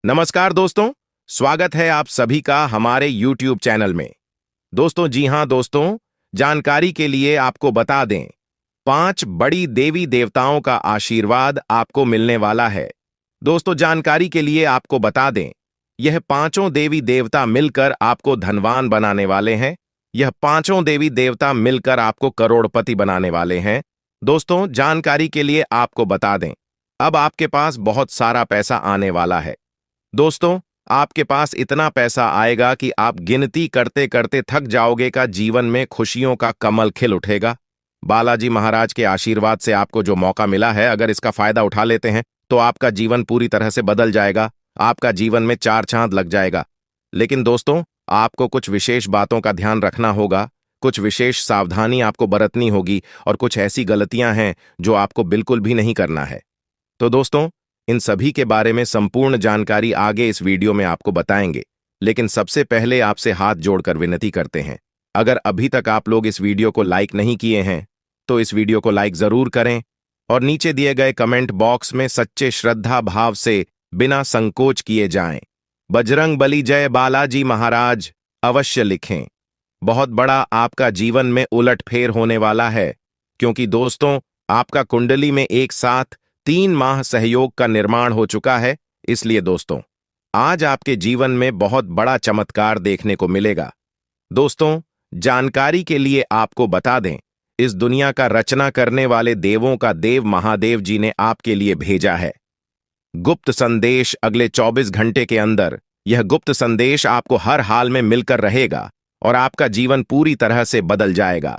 नमस्कार दोस्तों। स्वागत है आप सभी का हमारे YouTube चैनल में। दोस्तों जी हाँ दोस्तों, जानकारी के लिए आपको बता दें, 5 बड़ी देवी देवताओं का आशीर्वाद आपको मिलने वाला है। दोस्तों जानकारी के लिए आपको बता दें, यह पांचों देवी देवता मिलकर आपको धनवान बनाने वाले हैं। यह पांचों देवी देवता मिलकर आपको करोड़पति बनाने वाले हैं। दोस्तों जानकारी के लिए आपको बता दें, अब आपके पास बहुत सारा पैसा आने वाला है। दोस्तों आपके पास इतना पैसा आएगा कि आप गिनती करते करते थक जाओगे का जीवन में खुशियों का कमल खिल उठेगा। बालाजी महाराज के आशीर्वाद से आपको जो मौका मिला है, अगर इसका फायदा उठा लेते हैं तो आपका जीवन पूरी तरह से बदल जाएगा। आपका जीवन में 4 चांद लग जाएगा। लेकिन दोस्तों आपको कुछ विशेष बातों का ध्यान रखना होगा, कुछ विशेष सावधानी आपको बरतनी होगी और कुछ ऐसी गलतियां हैं जो आपको बिल्कुल भी नहीं करना है। तो दोस्तों इन सभी के बारे में संपूर्ण जानकारी आगे इस वीडियो में आपको बताएंगे। लेकिन सबसे पहले आपसे हाथ जोड़कर विनती करते हैं, अगर अभी तक आप लोग इस वीडियो को लाइक नहीं किए हैं तो इस वीडियो को लाइक जरूर करें और नीचे दिए गए कमेंट बॉक्स में सच्चे श्रद्धा भाव से बिना संकोच किए जाएं, बजरंग बली जय बालाजी महाराज अवश्य लिखें। बहुत बड़ा आपका जीवन में उलटफेर होने वाला है, क्योंकि दोस्तों आपका कुंडली में एक साथ 3 माह सहयोग का निर्माण हो चुका है। इसलिए दोस्तों आज आपके जीवन में बहुत बड़ा चमत्कार देखने को मिलेगा। दोस्तों जानकारी के लिए आपको बता दें, इस दुनिया का रचना करने वाले देवों का देव महादेव जी ने आपके लिए भेजा है गुप्त संदेश। अगले 24 घंटे के अंदर यह गुप्त संदेश आपको हर हाल में मिलकर रहेगा और आपका जीवन पूरी तरह से बदल जाएगा।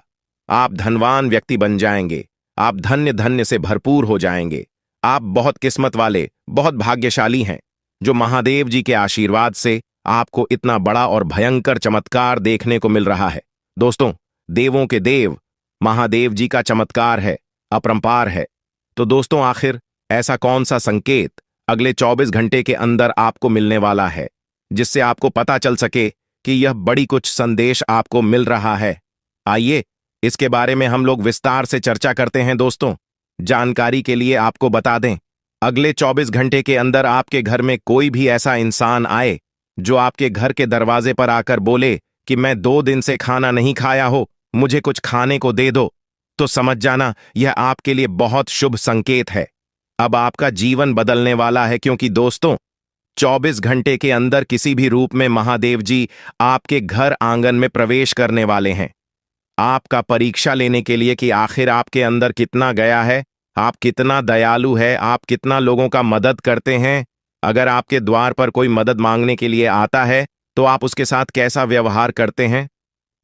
आप धनवान व्यक्ति बन जाएंगे, आप धन्य धन्य से भरपूर हो जाएंगे। आप बहुत किस्मत वाले, बहुत भाग्यशाली हैं, जो महादेव जी के आशीर्वाद से आपको इतना बड़ा और भयंकर चमत्कार देखने को मिल रहा है। दोस्तों देवों के देव महादेव जी का चमत्कार है, अपरंपार है। तो दोस्तों आखिर ऐसा कौन सा संकेत अगले 24 घंटे के अंदर आपको मिलने वाला है, जिससे आपको पता चल सके कि यह बड़ी कुछ संदेश आपको मिल रहा है? आइए इसके बारे में हम लोग विस्तार से चर्चा करते हैं। दोस्तों जानकारी के लिए आपको बता दें, अगले 24 घंटे के अंदर आपके घर में कोई भी ऐसा इंसान आए जो आपके घर के दरवाजे पर आकर बोले कि मैं 2 दिन से खाना नहीं खाया हो, मुझे कुछ खाने को दे दो, तो समझ जाना यह आपके लिए बहुत शुभ संकेत है। अब आपका जीवन बदलने वाला है, क्योंकि दोस्तों 24 घंटे के अंदर किसी भी रूप में महादेव जी आपके घर आंगन में प्रवेश करने वाले हैं, आपका परीक्षा लेने के लिए कि आखिर आपके अंदर कितना गया है, आप कितना दयालु है, आप कितना लोगों का मदद करते हैं। अगर आपके द्वार पर कोई मदद मांगने के लिए आता है तो आप उसके साथ कैसा व्यवहार करते हैं,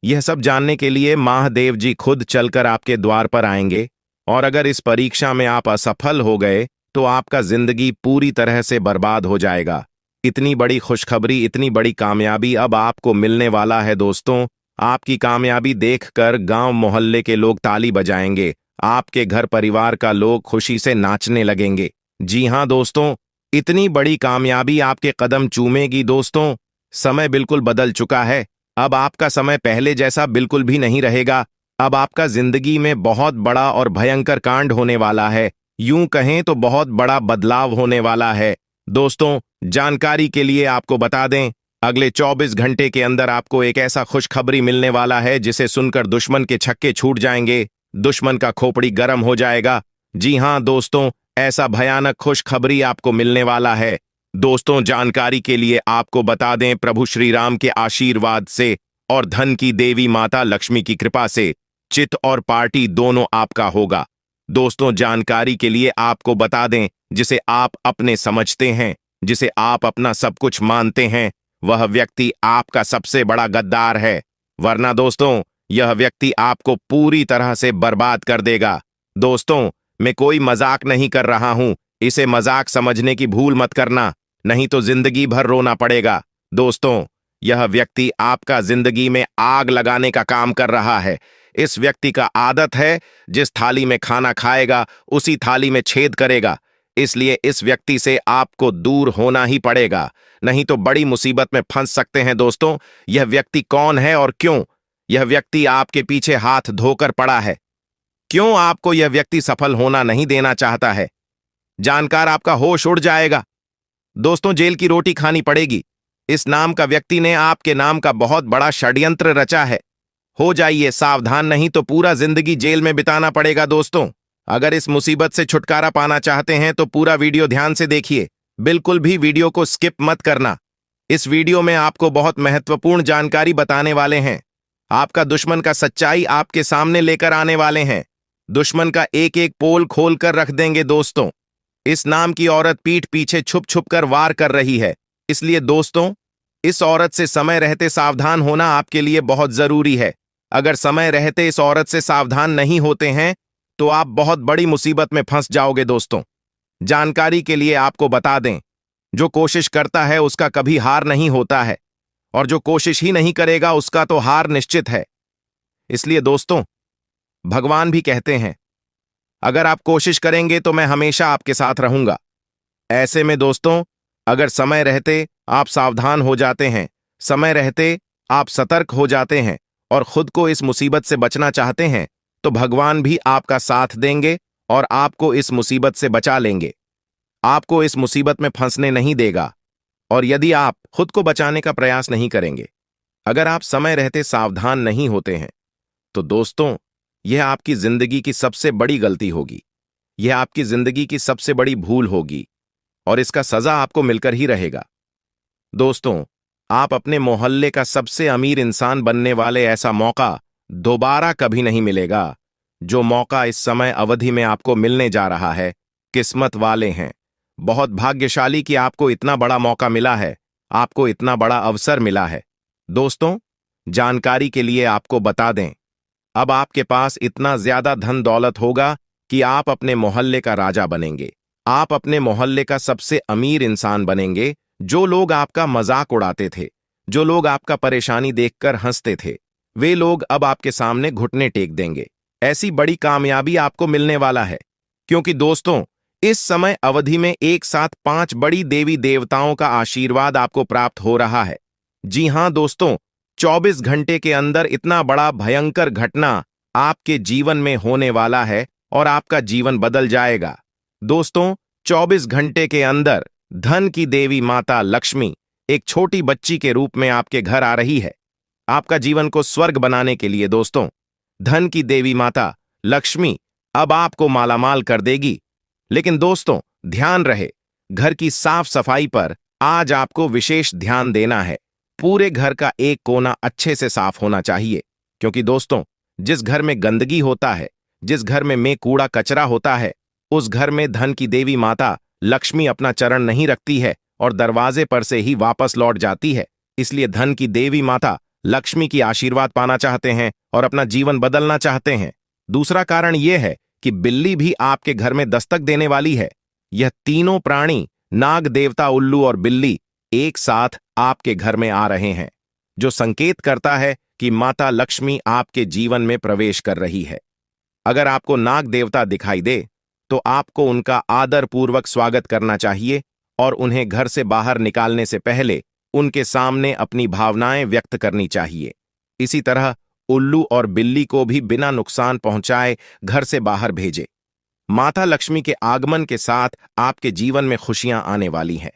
यह सब जानने के लिए महादेव जी खुद चलकर आपके द्वार पर आएंगे। और अगर इस परीक्षा में आप असफल हो गए तो आपका जिंदगी पूरी तरह से बर्बाद हो जाएगा। इतनी बड़ी खुशखबरी, इतनी बड़ी कामयाबी अब आपको मिलने वाला है। दोस्तों आपकी कामयाबी देखकर गांव मोहल्ले के लोग ताली बजाएंगे, आपके घर परिवार का लोग खुशी से नाचने लगेंगे। जी हां दोस्तों, इतनी बड़ी कामयाबी आपके कदम चूमेगी। दोस्तों समय बिल्कुल बदल चुका है। अब आपका समय पहले जैसा बिल्कुल भी नहीं रहेगा। अब आपका जिंदगी में बहुत बड़ा और भयंकर कांड होने वाला है, यूं कहें तो बहुत बड़ा बदलाव होने वाला है। दोस्तों जानकारी के लिए आपको बता दें, अगले 24 घंटे के अंदर आपको एक ऐसा खुशखबरी मिलने वाला है जिसे सुनकर दुश्मन के छक्के छूट जाएंगे, दुश्मन का खोपड़ी गर्म हो जाएगा। जी हां दोस्तों, ऐसा भयानक खुशखबरी आपको मिलने वाला है। दोस्तों जानकारी के लिए आपको बता दें, प्रभु श्री राम के आशीर्वाद से और धन की देवी माता लक्ष्मी की कृपा से चित और पार्टी दोनों आपका होगा। दोस्तों जानकारी के लिए आपको बता दें, जिसे आप अपने समझते हैं, जिसे आप अपना सब कुछ मानते हैं, वह व्यक्ति आपका सबसे बड़ा गद्दार है। वरना दोस्तों यह व्यक्ति आपको पूरी तरह से बर्बाद कर देगा। दोस्तों मैं कोई मजाक नहीं कर रहा हूं, इसे मजाक समझने की भूल मत करना, नहीं तो जिंदगी भर रोना पड़ेगा। दोस्तों यह व्यक्ति आपका जिंदगी में आग लगाने का काम कर रहा है। इस व्यक्ति का आदत है, जिस थाली में खाना खाएगा उसी थाली में छेद करेगा। इसलिए इस व्यक्ति से आपको दूर होना ही पड़ेगा, नहीं तो बड़ी मुसीबत में फंस सकते हैं। दोस्तों यह व्यक्ति कौन है और क्यों यह व्यक्ति आपके पीछे हाथ धोकर पड़ा है, क्यों आपको यह व्यक्ति सफल होना नहीं देना चाहता है, जानकर आपका होश उड़ जाएगा। दोस्तों, जेल की रोटी खानी पड़ेगी। इस नाम का व्यक्ति ने आपके नाम का बहुत बड़ा षड्यंत्र रचा है। हो जाइए सावधान, नहीं तो पूरा जिंदगी जेल में बिताना पड़ेगा। दोस्तों, अगर इस मुसीबत से छुटकारा पाना चाहते हैं तो पूरा वीडियो ध्यान से देखिए। बिल्कुल भी वीडियो को स्किप मत करना। इस वीडियो में आपको बहुत महत्वपूर्ण जानकारी बताने वाले हैं। आपका दुश्मन का सच्चाई आपके सामने लेकर आने वाले हैं। दुश्मन का एक एक पोल खोल कर रख देंगे। दोस्तों, इस नाम की औरत पीठ पीछे छुप छुप कर वार कर रही है। इसलिए दोस्तों, इस औरत से समय रहते सावधान होना आपके लिए बहुत जरूरी है। अगर समय रहते इस औरत से सावधान नहीं होते हैं तो आप बहुत बड़ी मुसीबत में फंस जाओगे। दोस्तों, जानकारी के लिए आपको बता दें, जो कोशिश करता है उसका कभी हार नहीं होता है, और जो कोशिश ही नहीं करेगा उसका तो हार निश्चित है। इसलिए दोस्तों, भगवान भी कहते हैं, अगर आप कोशिश करेंगे तो मैं हमेशा आपके साथ रहूंगा। ऐसे में दोस्तों, अगर समय रहते आप सावधान हो जाते हैं, समय रहते आप सतर्क हो जाते हैं और खुद को इस मुसीबत से बचना चाहते हैं, तो भगवान भी आपका साथ देंगे और आपको इस मुसीबत से बचा लेंगे। आपको इस मुसीबत में फंसने नहीं देगा। और यदि आप खुद को बचाने का प्रयास नहीं करेंगे, अगर आप समय रहते सावधान नहीं होते हैं, तो दोस्तों, यह आपकी जिंदगी की सबसे बड़ी गलती होगी। यह आपकी जिंदगी की सबसे बड़ी भूल होगी और इसका सजा आपको मिलकर ही रहेगा। दोस्तों, आप अपने मोहल्ले का सबसे अमीर इंसान बनने वाले ऐसा मौका दोबारा कभी नहीं मिलेगा। जो मौका इस समय अवधि में आपको मिलने जा रहा है, किस्मत वाले हैं, बहुत भाग्यशाली कि आपको इतना बड़ा मौका मिला है, आपको इतना बड़ा अवसर मिला है। दोस्तों, जानकारी के लिए आपको बता दें, अब आपके पास इतना ज्यादा धन दौलत होगा कि आप अपने मोहल्ले का राजा बनेंगे। आप अपने मोहल्ले का सबसे अमीर इंसान बनेंगे। जो लोग आपका मजाक उड़ाते थे, जो लोग आपका परेशानी देखकर हंसते थे, वे लोग अब आपके सामने घुटने टेक देंगे। ऐसी बड़ी कामयाबी आपको मिलने वाला है, क्योंकि दोस्तों, इस समय अवधि में एक साथ 5 बड़ी देवी देवताओं का आशीर्वाद आपको प्राप्त हो रहा है। जी हां दोस्तों, 24 घंटे के अंदर इतना बड़ा भयंकर घटना आपके जीवन में होने वाला है और आपका जीवन बदल जाएगा। दोस्तों, 24 घंटे के अंदर धन की देवी माता लक्ष्मी एक छोटी बच्ची के रूप में आपके घर आ रही है, आपका जीवन को स्वर्ग बनाने के लिए। दोस्तों, धन की देवी माता लक्ष्मी अब आपको मालामाल कर देगी। लेकिन दोस्तों, ध्यान रहे, घर की साफ सफाई पर आज आपको विशेष ध्यान देना है। पूरे घर का एक कोना अच्छे से साफ होना चाहिए, क्योंकि दोस्तों, जिस घर में गंदगी होता है, जिस घर में कूड़ा कचरा होता है, उस घर में धन की देवी माता लक्ष्मी अपना चरण नहीं रखती है और दरवाजे पर से ही वापस लौट जाती है। इसलिए धन की देवी माता लक्ष्मी की आशीर्वाद पाना चाहते हैं और अपना जीवन बदलना चाहते हैं। दूसरा कारण यह है कि बिल्ली भी आपके घर में दस्तक देने वाली है। यह तीनों प्राणी, नाग देवता, उल्लू और बिल्ली, एक साथ आपके घर में आ रहे हैं, जो संकेत करता है कि माता लक्ष्मी आपके जीवन में प्रवेश कर रही है। अगर आपको नाग देवता दिखाई दे तो आपको उनका आदरपूर्वक स्वागत करना चाहिए और उन्हें घर से बाहर निकालने से पहले उनके सामने अपनी भावनाएं व्यक्त करनी चाहिए। इसी तरह उल्लू और बिल्ली को भी बिना नुकसान पहुंचाए घर से बाहर भेजे। माता लक्ष्मी के आगमन के साथ आपके जीवन में खुशियां आने वाली हैं।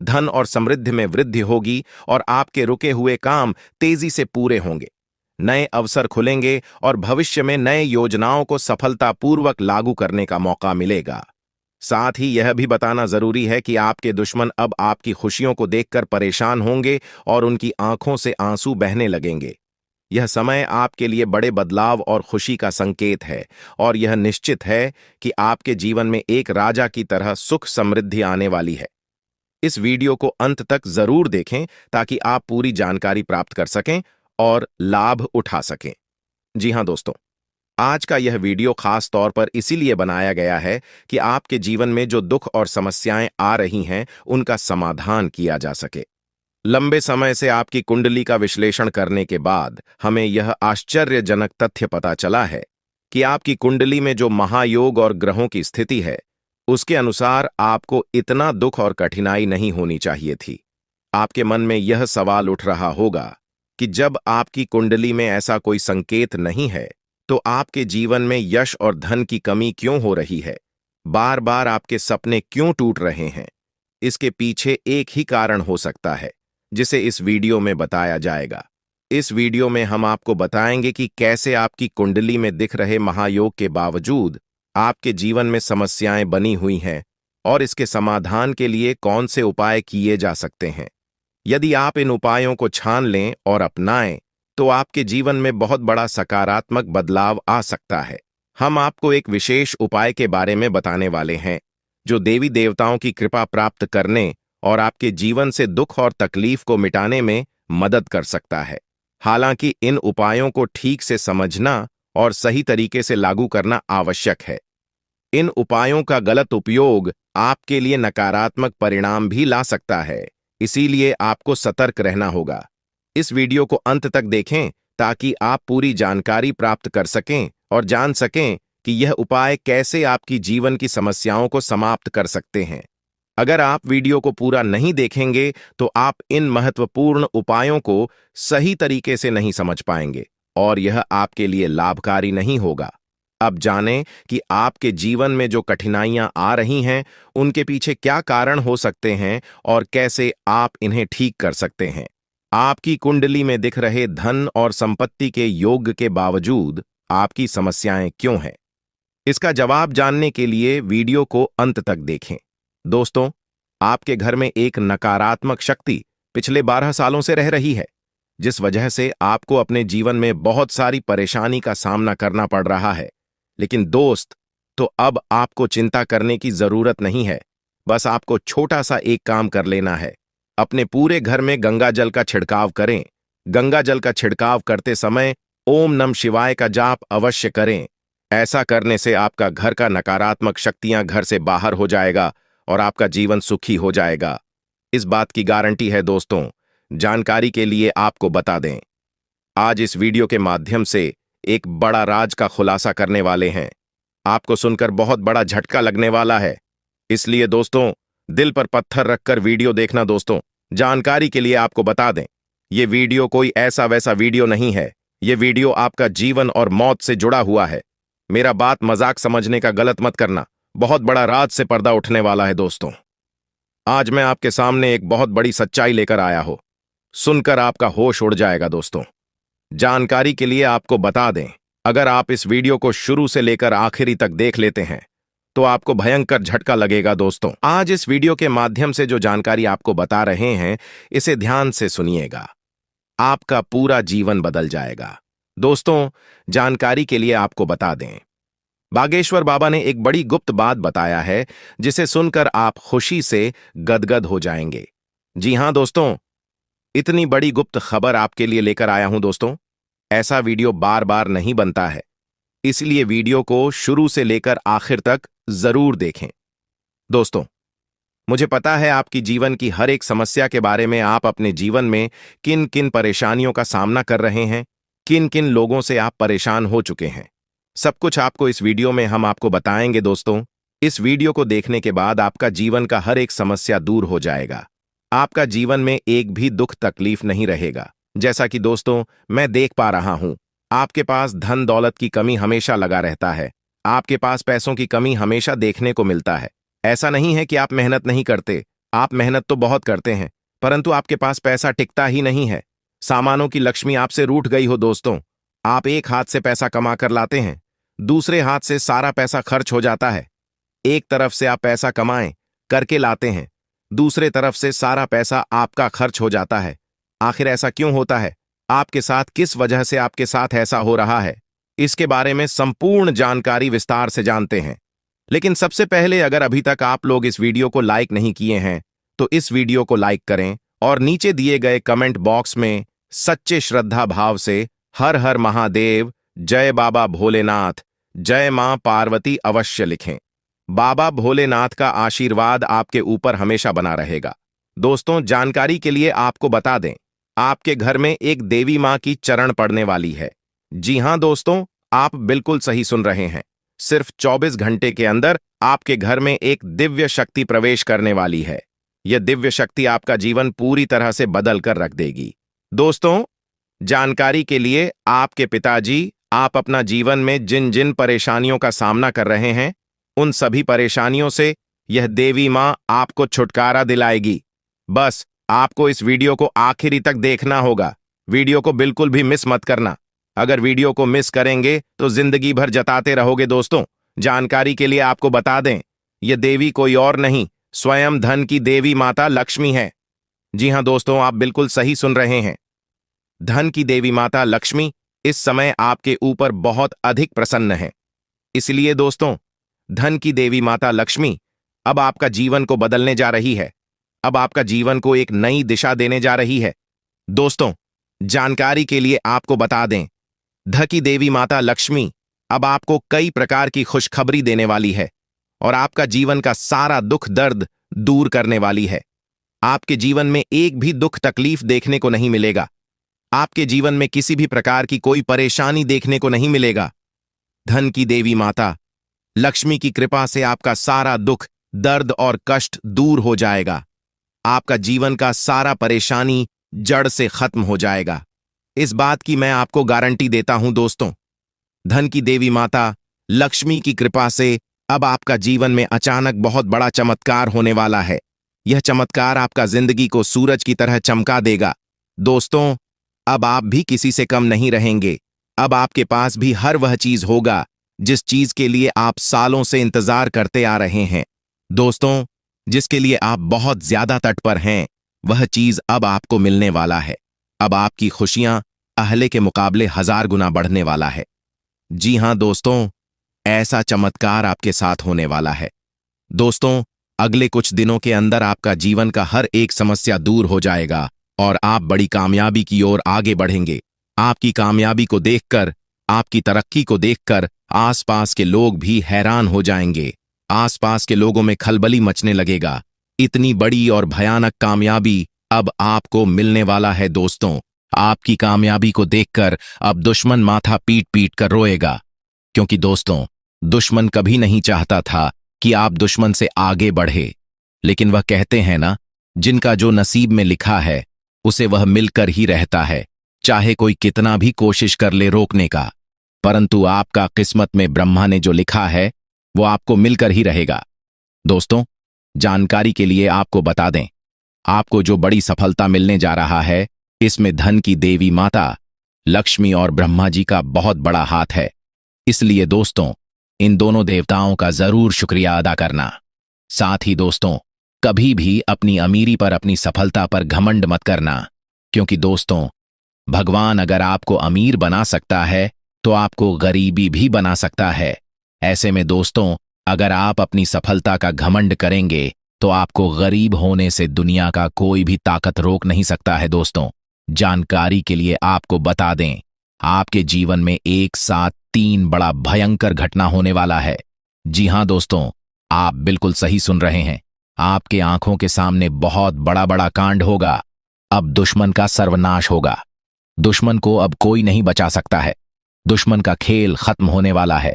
धन और समृद्धि में वृद्धि होगी और आपके रुके हुए काम तेजी से पूरे होंगे। नए अवसर खुलेंगे और भविष्य में नए योजनाओं को सफलतापूर्वक लागू करने का मौका मिलेगा। साथ ही यह भी बताना जरूरी है कि आपके दुश्मन अब आपकी खुशियों को देखकर परेशान होंगे और उनकी आंखों से आंसू बहने लगेंगे। यह समय आपके लिए बड़े बदलाव और खुशी का संकेत है और यह निश्चित है कि आपके जीवन में एक राजा की तरह सुख समृद्धि आने वाली है। इस वीडियो को अंत तक जरूर देखें ताकि आप पूरी जानकारी प्राप्त कर सकें और लाभ उठा सकें। जी हां दोस्तों, आज का यह वीडियो खास तौर पर इसीलिए बनाया गया है कि आपके जीवन में जो दुख और समस्याएं आ रही हैं, उनका समाधान किया जा सके। लंबे समय से आपकी कुंडली का विश्लेषण करने के बाद हमें यह आश्चर्यजनक तथ्य पता चला है कि आपकी कुंडली में जो महायोग और ग्रहों की स्थिति है, उसके अनुसार आपको इतना दुख और कठिनाई नहीं होनी चाहिए थी। आपके मन में यह सवाल उठ रहा होगा कि जब आपकी कुंडली में ऐसा कोई संकेत नहीं है, तो आपके जीवन में यश और धन की कमी क्यों हो रही है? बार बार आपके सपने क्यों टूट रहे हैं? इसके पीछे एक ही कारण हो सकता है, जिसे इस वीडियो में बताया जाएगा। इस वीडियो में हम आपको बताएंगे कि कैसे आपकी कुंडली में दिख रहे महायोग के बावजूद आपके जीवन में समस्याएं बनी हुई हैं और इसके समाधान के लिए कौन से उपाय किए जा सकते हैं। यदि आप इन उपायों को छान लें और अपनाएं, तो आपके जीवन में बहुत बड़ा सकारात्मक बदलाव आ सकता है। हम आपको एक विशेष उपाय के बारे में बताने वाले हैं, जो देवी देवताओं की कृपा प्राप्त करने और आपके जीवन से दुख और तकलीफ को मिटाने में मदद कर सकता है। हालांकि इन उपायों को ठीक से समझना और सही तरीके से लागू करना आवश्यक है। इन उपायों का गलत उपयोग आपके लिए नकारात्मक परिणाम भी ला सकता है, इसीलिए आपको सतर्क रहना होगा। इस वीडियो को अंत तक देखें ताकि आप पूरी जानकारी प्राप्त कर सकें और जान सकें कि यह उपाय कैसे आपकी जीवन की समस्याओं को समाप्त कर सकते हैं। अगर आप वीडियो को पूरा नहीं देखेंगे तो आप इन महत्वपूर्ण उपायों को सही तरीके से नहीं समझ पाएंगे और यह आपके लिए लाभकारी नहीं होगा। अब जानें कि आपके जीवन में जो कठिनाइयां आ रही हैं, उनके पीछे क्या कारण हो सकते हैं और कैसे आप इन्हें ठीक कर सकते हैं। आपकी कुंडली में दिख रहे धन और संपत्ति के योग के बावजूद आपकी समस्याएं क्यों हैं? इसका जवाब जानने के लिए वीडियो को अंत तक देखें। दोस्तों, आपके घर में एक नकारात्मक शक्ति पिछले 12 सालों से रह रही है, जिस वजह से आपको अपने जीवन में बहुत सारी परेशानी का सामना करना पड़ रहा है। लेकिन दोस्त, तो अब आपको चिंता करने की जरूरत नहीं है। बस आपको छोटा सा एक काम कर लेना है। अपने पूरे घर में गंगा जल का छिड़काव करें। गंगा जल का छिड़काव करते समय ओम नमः शिवाय का जाप अवश्य करें। ऐसा करने से आपका घर का नकारात्मक शक्तियां घर से बाहर हो जाएगा और आपका जीवन सुखी हो जाएगा। इस बात की गारंटी है दोस्तों। जानकारी के लिए आपको बता दें, आज इस वीडियो के माध्यम से एक बड़ा राज का खुलासा करने वाले हैं। आपको सुनकर बहुत बड़ा झटका लगने वाला है, इसलिए दोस्तों दिल पर पत्थर रखकर वीडियो देखना। दोस्तों, जानकारी के लिए आपको बता दें, ये वीडियो कोई ऐसा वैसा वीडियो नहीं है। ये वीडियो आपका जीवन और मौत से जुड़ा हुआ है। मेरा बात मजाक समझने का गलत मत करना। बहुत बड़ा राज से पर्दा उठने वाला है दोस्तों। आज मैं आपके सामने एक बहुत बड़ी सच्चाई लेकर आया हूं। सुनकर आपका होश उड़ जाएगा दोस्तों। जानकारी के लिए आपको बता दें, अगर आप इस वीडियो को शुरू से लेकर आखिरी तक देख लेते हैं तो आपको भयंकर झटका लगेगा दोस्तों। आज इस वीडियो के माध्यम से जो जानकारी आपको बता रहे हैं, इसे ध्यान से सुनिएगा। आपका पूरा जीवन बदल जाएगा। दोस्तों, जानकारी के लिए आपको बता दें, बागेश्वर बाबा ने एक बड़ी गुप्त बात बताया है, जिसे सुनकर आप खुशी से गदगद हो जाएंगे। जी हां दोस्तों, इतनी बड़ी गुप्त खबर आपके लिए लेकर आया हूं दोस्तों। ऐसा वीडियो बार बार नहीं बनता है, इसलिए वीडियो को शुरू से लेकर आखिर तक जरूर देखें। दोस्तों, मुझे पता है आपकी जीवन की हर एक समस्या के बारे में। आप अपने जीवन में किन किन परेशानियों का सामना कर रहे हैं, किन किन लोगों से आप परेशान हो चुके हैं, सब कुछ आपको इस वीडियो में हम आपको बताएंगे दोस्तों। इस वीडियो को देखने के बाद आपका जीवन का हर एक समस्या दूर हो जाएगा। आपका जीवन में एक भी दुख तकलीफ नहीं रहेगा। जैसा कि दोस्तों मैं देख पा रहा हूं, आपके पास धन दौलत की कमी हमेशा लगा रहता है। आपके पास पैसों की कमी हमेशा देखने को मिलता है। ऐसा नहीं है कि आप मेहनत नहीं करते, आप मेहनत तो बहुत करते हैं, परंतु आपके पास पैसा टिकता ही नहीं है। सामानों की लक्ष्मी आपसे रूठ गई हो दोस्तों। आप एक हाथ से पैसा कमा कर लाते हैं, दूसरे हाथ से सारा पैसा खर्च हो जाता है। एक तरफ से आप पैसा कमाएं करके लाते हैं, दूसरे तरफ से सारा पैसा आपका खर्च हो जाता है। आखिर ऐसा क्यों होता है? आपके साथ किस वजह से आपके साथ ऐसा हो रहा है? इसके बारे में संपूर्ण जानकारी विस्तार से जानते हैं। लेकिन सबसे पहले, अगर अभी तक आप लोग इस वीडियो को लाइक नहीं किए हैं तो इस वीडियो को लाइक करें और नीचे दिए गए कमेंट बॉक्स में सच्चे श्रद्धा भाव से हर हर महादेव, जय बाबा भोलेनाथ, जय मां पार्वती अवश्य लिखें। बाबा भोलेनाथ का आशीर्वाद आपके ऊपर हमेशा बना रहेगा। दोस्तों, जानकारी के लिए आपको बता दें, आपके घर में एक देवी मां की चरण पड़ने वाली है। जी हां दोस्तों, आप बिल्कुल सही सुन रहे हैं। सिर्फ 24 घंटे के अंदर आपके घर में एक दिव्य शक्ति प्रवेश करने वाली है। यह दिव्य शक्ति आपका जीवन पूरी तरह से बदल कर रख देगी। दोस्तों, जानकारी के लिए, आपके पिताजी, आप अपना जीवन में जिन जिन परेशानियों का सामना कर रहे हैं, उन सभी परेशानियों से यह देवी माँ आपको छुटकारा दिलाएगी। बस आपको इस वीडियो को आखिरी तक देखना होगा। वीडियो को बिल्कुल भी मिस मत करना। अगर वीडियो को मिस करेंगे तो जिंदगी भर जताते रहोगे। दोस्तों, जानकारी के लिए आपको बता दें, यह देवी कोई और नहीं, स्वयं धन की देवी माता लक्ष्मी है। जी हां दोस्तों, आप बिल्कुल सही सुन रहे हैं। धन की देवी माता लक्ष्मी इस समय आपके ऊपर बहुत अधिक प्रसन्न है। इसलिए दोस्तों, धन की देवी माता लक्ष्मी अब आपका जीवन को बदलने जा रही है। अब आपका जीवन को एक नई दिशा देने जा रही है। दोस्तों, जानकारी के लिए आपको बता दें, धन की देवी माता लक्ष्मी अब आपको कई प्रकार की खुशखबरी देने वाली है और आपका जीवन का सारा दुख दर्द दूर करने वाली है। आपके जीवन में एक भी दुख तकलीफ देखने को नहीं मिलेगा। आपके जीवन में किसी भी प्रकार की कोई परेशानी देखने को नहीं मिलेगा। धन की देवी माता लक्ष्मी की कृपा से आपका सारा दुख दर्द और कष्ट दूर हो जाएगा। आपका जीवन का सारा परेशानी जड़ से खत्म हो जाएगा। इस बात की मैं आपको गारंटी देता हूं दोस्तों। धन की देवी माता लक्ष्मी की कृपा से अब आपका जीवन में अचानक बहुत बड़ा चमत्कार होने वाला है। यह चमत्कार आपका जिंदगी को सूरज की तरह चमका देगा। दोस्तों, अब आप भी किसी से कम नहीं रहेंगे। अब आपके पास भी हर वह चीज होगा जिस चीज के लिए आप सालों से इंतजार करते आ रहे हैं। दोस्तों, जिसके लिए आप बहुत ज्यादा तत्पर हैं, वह चीज अब आपको मिलने वाला है। अब आपकी खुशियां पहले के मुकाबले 1000 गुना बढ़ने वाला है। जी हां दोस्तों, ऐसा चमत्कार आपके साथ होने वाला है। दोस्तों, अगले कुछ दिनों के अंदर आपका जीवन का हर एक समस्या दूर हो जाएगा और आप बड़ी कामयाबी की ओर आगे बढ़ेंगे। आपकी कामयाबी को देखकर, आपकी तरक्की को देखकर आसपास के लोग भी हैरान हो जाएंगे। आसपास के लोगों में खलबली मचने लगेगा। इतनी बड़ी और भयानक कामयाबी अब आपको मिलने वाला है। दोस्तों, आपकी कामयाबी को देखकर अब दुश्मन माथा पीट पीट कर रोएगा, क्योंकि दोस्तों, दुश्मन कभी नहीं चाहता था कि आप दुश्मन से आगे बढ़े। लेकिन वह कहते हैं ना, जिनका जो नसीब में लिखा है उसे वह मिलकर ही रहता है, चाहे कोई कितना भी कोशिश कर ले रोकने का। परंतु आपका किस्मत में ब्रह्मा ने जो लिखा है वो आपको मिलकर ही रहेगा। दोस्तों, जानकारी के लिए आपको बता दें, आपको जो बड़ी सफलता मिलने जा रहा है, इसमें धन की देवी माता लक्ष्मी और ब्रह्मा जी का बहुत बड़ा हाथ है। इसलिए दोस्तों, इन दोनों देवताओं का जरूर शुक्रिया अदा करना। साथ ही दोस्तों, कभी भी अपनी अमीरी पर, अपनी सफलता पर घमंड मत करना, क्योंकि दोस्तों, भगवान अगर आपको अमीर बना सकता है तो आपको गरीबी भी बना सकता है। ऐसे में दोस्तों, अगर आप अपनी सफलता का घमंड करेंगे तो आपको गरीब होने से दुनिया का कोई भी ताकत रोक नहीं सकता है। दोस्तों, जानकारी के लिए आपको बता दें, आपके जीवन में एक साथ 3 बड़ा भयंकर घटना होने वाला है। जी हां दोस्तों, आप बिल्कुल सही सुन रहे हैं। आपके आंखों के सामने बहुत बड़ा बड़ा कांड होगा। अब दुश्मन का सर्वनाश होगा। दुश्मन को अब कोई नहीं बचा सकता है। दुश्मन का खेल खत्म होने वाला है।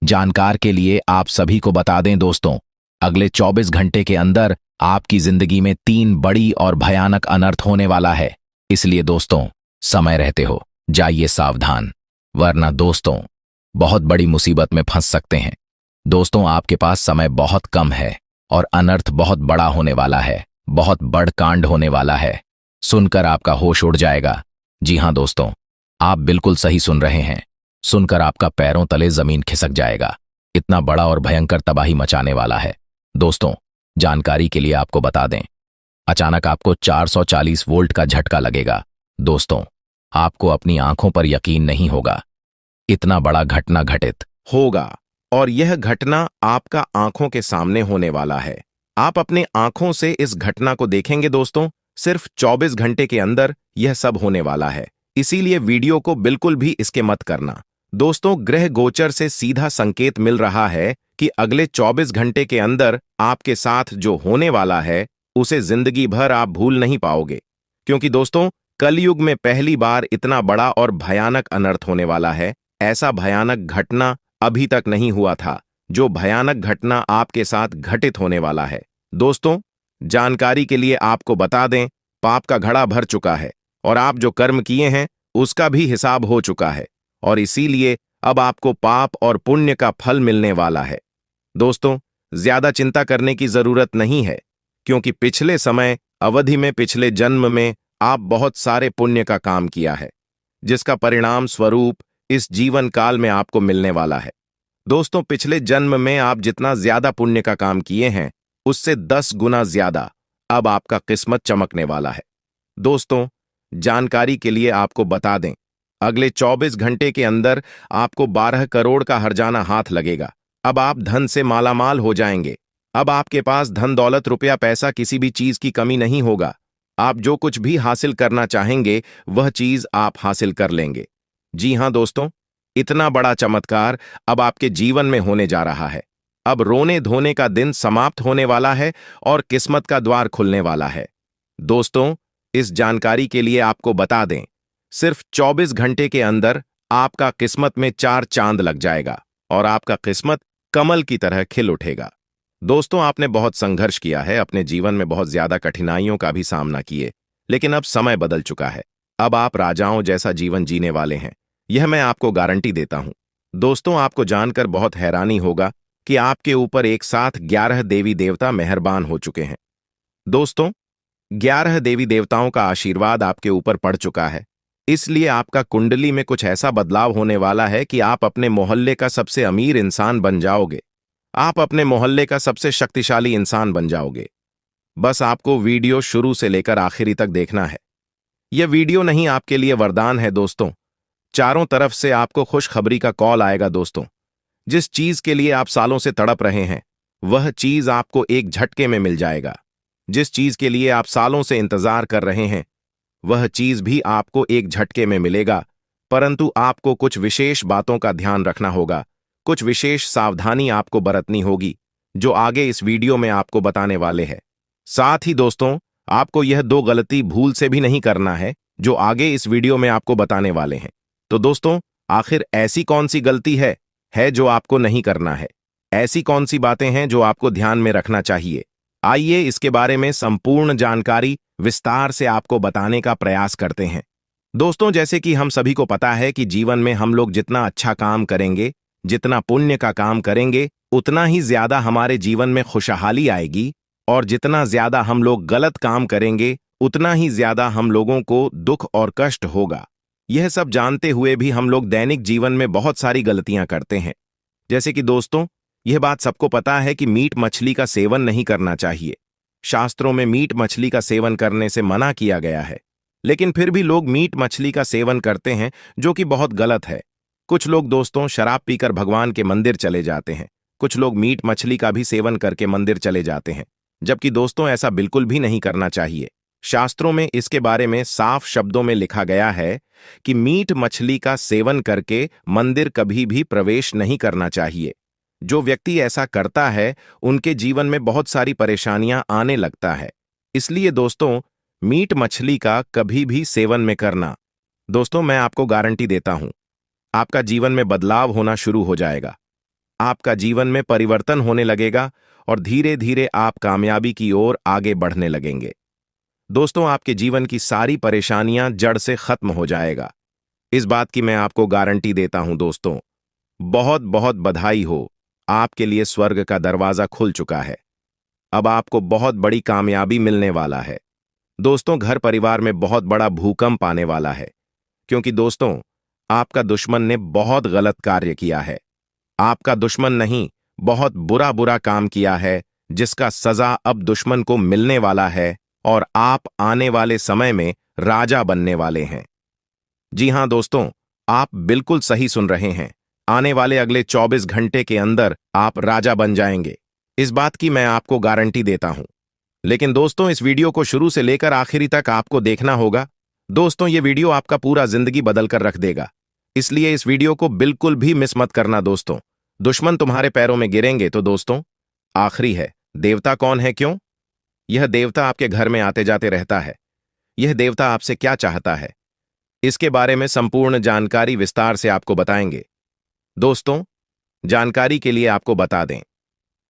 जानकार के लिए आप सभी को बता दें दोस्तों, अगले 24 घंटे के अंदर आपकी जिंदगी में 3 बड़ी और भयानक अनर्थ होने वाला है। इसलिए दोस्तों, समय रहते हो जाइए सावधान, वरना दोस्तों बहुत बड़ी मुसीबत में फंस सकते हैं। दोस्तों, आपके पास समय बहुत कम है और अनर्थ बहुत बड़ा होने वाला है। बहुत बड़ कांड होने वाला है। सुनकर आपका होश उड़ जाएगा। जी हां दोस्तों, आप बिल्कुल सही सुन रहे हैं। सुनकर आपका पैरों तले जमीन खिसक जाएगा। इतना बड़ा और भयंकर तबाही मचाने वाला है। दोस्तों, जानकारी के लिए आपको बता दें, अचानक आपको 440 वोल्ट का झटका लगेगा। दोस्तों, आपको अपनी आंखों पर यकीन नहीं होगा। इतना बड़ा घटना घटित होगा और यह घटना आपका आंखों के सामने होने वाला है। आप अपने आंखों से इस घटना को देखेंगे। दोस्तों, सिर्फ 24 घंटे के अंदर यह सब होने वाला है। इसीलिए वीडियो को बिल्कुल भी इसके मत करना। दोस्तों, ग्रह गोचर से सीधा संकेत मिल रहा है कि अगले 24 घंटे के अंदर आपके साथ जो होने वाला है उसे जिंदगी भर आप भूल नहीं पाओगे। क्योंकि दोस्तों, कलयुग में पहली बार इतना बड़ा और भयानक अनर्थ होने वाला है। ऐसा भयानक घटना अभी तक नहीं हुआ था। जो भयानक घटना आपके साथ घटित होने वाला है। दोस्तों, जानकारी के लिए आपको बता दें, पाप का घड़ा भर चुका है और आप जो कर्म किए हैं उसका भी हिसाब हो चुका है और इसीलिए अब आपको पाप और पुण्य का फल मिलने वाला है। दोस्तों, ज्यादा चिंता करने की जरूरत नहीं है, क्योंकि पिछले समय अवधि में, पिछले जन्म में आप बहुत सारे पुण्य का काम किया है, जिसका परिणाम स्वरूप इस जीवन काल में आपको मिलने वाला है। दोस्तों, पिछले जन्म में आप जितना ज्यादा पुण्य का काम किए हैं, उससे 10 गुना ज्यादा अब आपका किस्मत चमकने वाला है। दोस्तों, जानकारी के लिए आपको बता दें, अगले 24 घंटे के अंदर आपको 12 करोड़ का हर्जाना हाथ लगेगा। अब आप धन से मालामाल हो जाएंगे। अब आपके पास धन दौलत, रुपया, पैसा, किसी भी चीज की कमी नहीं होगा। आप जो कुछ भी हासिल करना चाहेंगे वह चीज आप हासिल कर लेंगे। जी हां दोस्तों, इतना बड़ा चमत्कार अब आपके जीवन में होने जा रहा है। अब रोने धोने का दिन समाप्त होने वाला है और किस्मत का द्वार खुलने वाला है। दोस्तों, इस जानकारी के लिए आपको बता दें, सिर्फ 24 घंटे के अंदर आपका किस्मत में 4 चांद लग जाएगा और आपका किस्मत कमल की तरह खिल उठेगा। दोस्तों, आपने बहुत संघर्ष किया है, अपने जीवन में बहुत ज्यादा कठिनाइयों का भी सामना किए, लेकिन अब समय बदल चुका है। अब आप राजाओं जैसा जीवन जीने वाले हैं, यह मैं आपको गारंटी देता हूं। दोस्तों, आपको जानकर बहुत हैरानी होगा कि आपके ऊपर एक साथ 11 देवी देवता मेहरबान हो चुके हैं। दोस्तों, 11 देवी देवताओं का आशीर्वाद आपके ऊपर पड़ चुका है, इसलिए आपका कुंडली में कुछ ऐसा बदलाव होने वाला है कि आप अपने मोहल्ले का सबसे अमीर इंसान बन जाओगे। आप अपने मोहल्ले का सबसे शक्तिशाली इंसान बन जाओगे। बस आपको वीडियो शुरू से लेकर आखिरी तक देखना है। यह वीडियो नहीं, आपके लिए वरदान है दोस्तों। चारों तरफ से आपको खुशखबरी का कॉल आएगा दोस्तों। जिस चीज के लिए आप सालों से तड़प रहे हैं, वह चीज आपको एक झटके में मिल जाएगा। जिस चीज के लिए आप सालों से इंतजार कर रहे हैं, वह चीज भी आपको एक झटके में मिलेगा, परंतु आपको कुछ विशेष बातों का ध्यान रखना होगा, कुछ विशेष सावधानी आपको बरतनी होगी, जो आगे इस वीडियो में आपको बताने वाले हैं। साथ ही दोस्तों, आपको यह 2 गलती भूल से भी नहीं करना है, जो आगे इस वीडियो में आपको बताने वाले हैं। तो दोस्तों, आखिर ऐसी कौन सी गलती है जो आपको नहीं करना है? ऐसी कौन सी बातें हैं जो आपको ध्यान में रखना चाहिए? आइए इसके बारे में संपूर्ण जानकारी विस्तार से आपको बताने का प्रयास करते हैं। दोस्तों, जैसे कि हम सभी को पता है कि जीवन में हम लोग जितना अच्छा काम करेंगे, जितना पुण्य का काम करेंगे, उतना ही ज्यादा हमारे जीवन में खुशहाली आएगी, और जितना ज्यादा हम लोग गलत काम करेंगे, उतना ही ज्यादा हम लोगों को दुख और कष्ट होगा। यह सब जानते हुए भी हम लोग दैनिक जीवन में बहुत सारी गलतियां करते हैं। जैसे कि दोस्तों, यह बात सबको पता है कि मीट मछली का सेवन नहीं करना चाहिए। शास्त्रों में मीट मछली का सेवन करने से मना किया गया है, लेकिन फिर भी लोग मीट मछली का सेवन करते हैं, जो कि बहुत गलत है। कुछ लोग दोस्तों शराब पीकर भगवान के मंदिर चले जाते हैं। कुछ लोग मीट मछली का भी सेवन करके मंदिर चले जाते हैं, जबकि दोस्तों ऐसा बिल्कुल भी नहीं करना चाहिए। शास्त्रों में इसके बारे में साफ शब्दों में लिखा गया है कि मीट मछली का सेवन करके मंदिर कभी भी प्रवेश नहीं करना चाहिए। जो व्यक्ति ऐसा करता है, उनके जीवन में बहुत सारी परेशानियां आने लगता है। इसलिए दोस्तों, मीट मछली का कभी भी सेवन में करना, दोस्तों मैं आपको गारंटी देता हूं, आपका जीवन में बदलाव होना शुरू हो जाएगा। आपका जीवन में परिवर्तन होने लगेगा और धीरे धीरे आप कामयाबी की ओर आगे बढ़ने लगेंगे। दोस्तों, आपके जीवन की सारी परेशानियां जड़ से खत्म हो जाएगा। इस बात की मैं आपको गारंटी देता हूं दोस्तों। बहुत बहुत बधाई हो, आपके लिए स्वर्ग का दरवाजा खुल चुका है। अब आपको बहुत बड़ी कामयाबी मिलने वाला है। दोस्तों, घर परिवार में बहुत बड़ा भूकंप आने वाला है, क्योंकि दोस्तों आपका दुश्मन ने बहुत गलत कार्य किया है। आपका दुश्मन नहीं, बहुत बुरा बुरा काम किया है, जिसका सजा अब दुश्मन को मिलने वाला है, और आप आने वाले समय में राजा बनने वाले हैं। जी हां दोस्तों, आप बिल्कुल सही सुन रहे हैं। आने वाले अगले 24 घंटे के अंदर आप राजा बन जाएंगे। इस बात की मैं आपको गारंटी देता हूं। लेकिन दोस्तों, इस वीडियो को शुरू से लेकर आखिरी तक आपको देखना होगा। दोस्तों, ये वीडियो आपका पूरा जिंदगी बदल कर रख देगा, इसलिए इस वीडियो को बिल्कुल भी मिस मत करना दोस्तों। दुश्मन तुम्हारे पैरों में गिरेंगे। तो दोस्तों, आखिरी है, देवता कौन है, क्यों? यह देवता आपके घर में आते जाते रहता है। यह देवता आपसे क्या चाहता है, इसके बारे में संपूर्ण जानकारी विस्तार से आपको बताएंगे। दोस्तों, जानकारी के लिए आपको बता दें,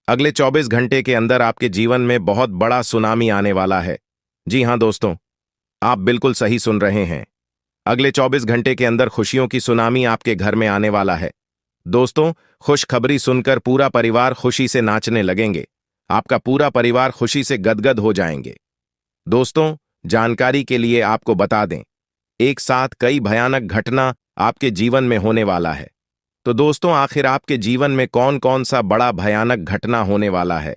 अगले 24 घंटे के अंदर आपके जीवन में बहुत बड़ा सुनामी आने वाला है। जी हां दोस्तों, आप बिल्कुल सही सुन रहे हैं। अगले 24 घंटे के अंदर खुशियों की सुनामी आपके घर में आने वाला है। दोस्तों, खुशखबरी सुनकर पूरा परिवार खुशी से नाचने लगेंगे। आपका पूरा परिवार खुशी से गदगद हो जाएंगे। दोस्तों, जानकारी के लिए आपको बता दें, एक साथ कई भयानक घटना आपके जीवन में होने वाला है। तो दोस्तों, आखिर आपके जीवन में कौन कौन सा बड़ा भयानक घटना होने वाला है,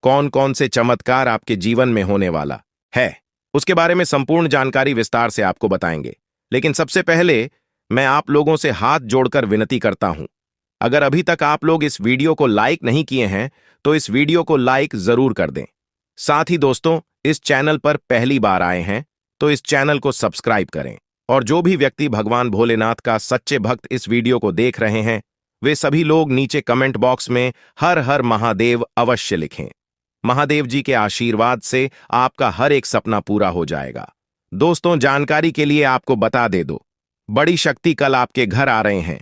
कौन कौन से चमत्कार आपके जीवन में होने वाला है, उसके बारे में संपूर्ण जानकारी विस्तार से आपको बताएंगे। लेकिन सबसे पहले मैं आप लोगों से हाथ जोड़कर विनती करता हूं, अगर अभी तक आप लोग इस वीडियो को लाइक नहीं किए हैं तो इस वीडियो को लाइक जरूर कर दें। साथ ही दोस्तों, इस चैनल पर पहली बार आए हैं तो इस चैनल को सब्सक्राइब करें। और जो भी व्यक्ति भगवान भोलेनाथ का सच्चे भक्त इस वीडियो को देख रहे हैं, वे सभी लोग नीचे कमेंट बॉक्स में हर हर महादेव अवश्य लिखें। महादेव जी के आशीर्वाद से आपका हर एक सपना पूरा हो जाएगा। दोस्तों, जानकारी के लिए आपको बता दे दो, बड़ी शक्ति कल आपके घर आ रहे हैं।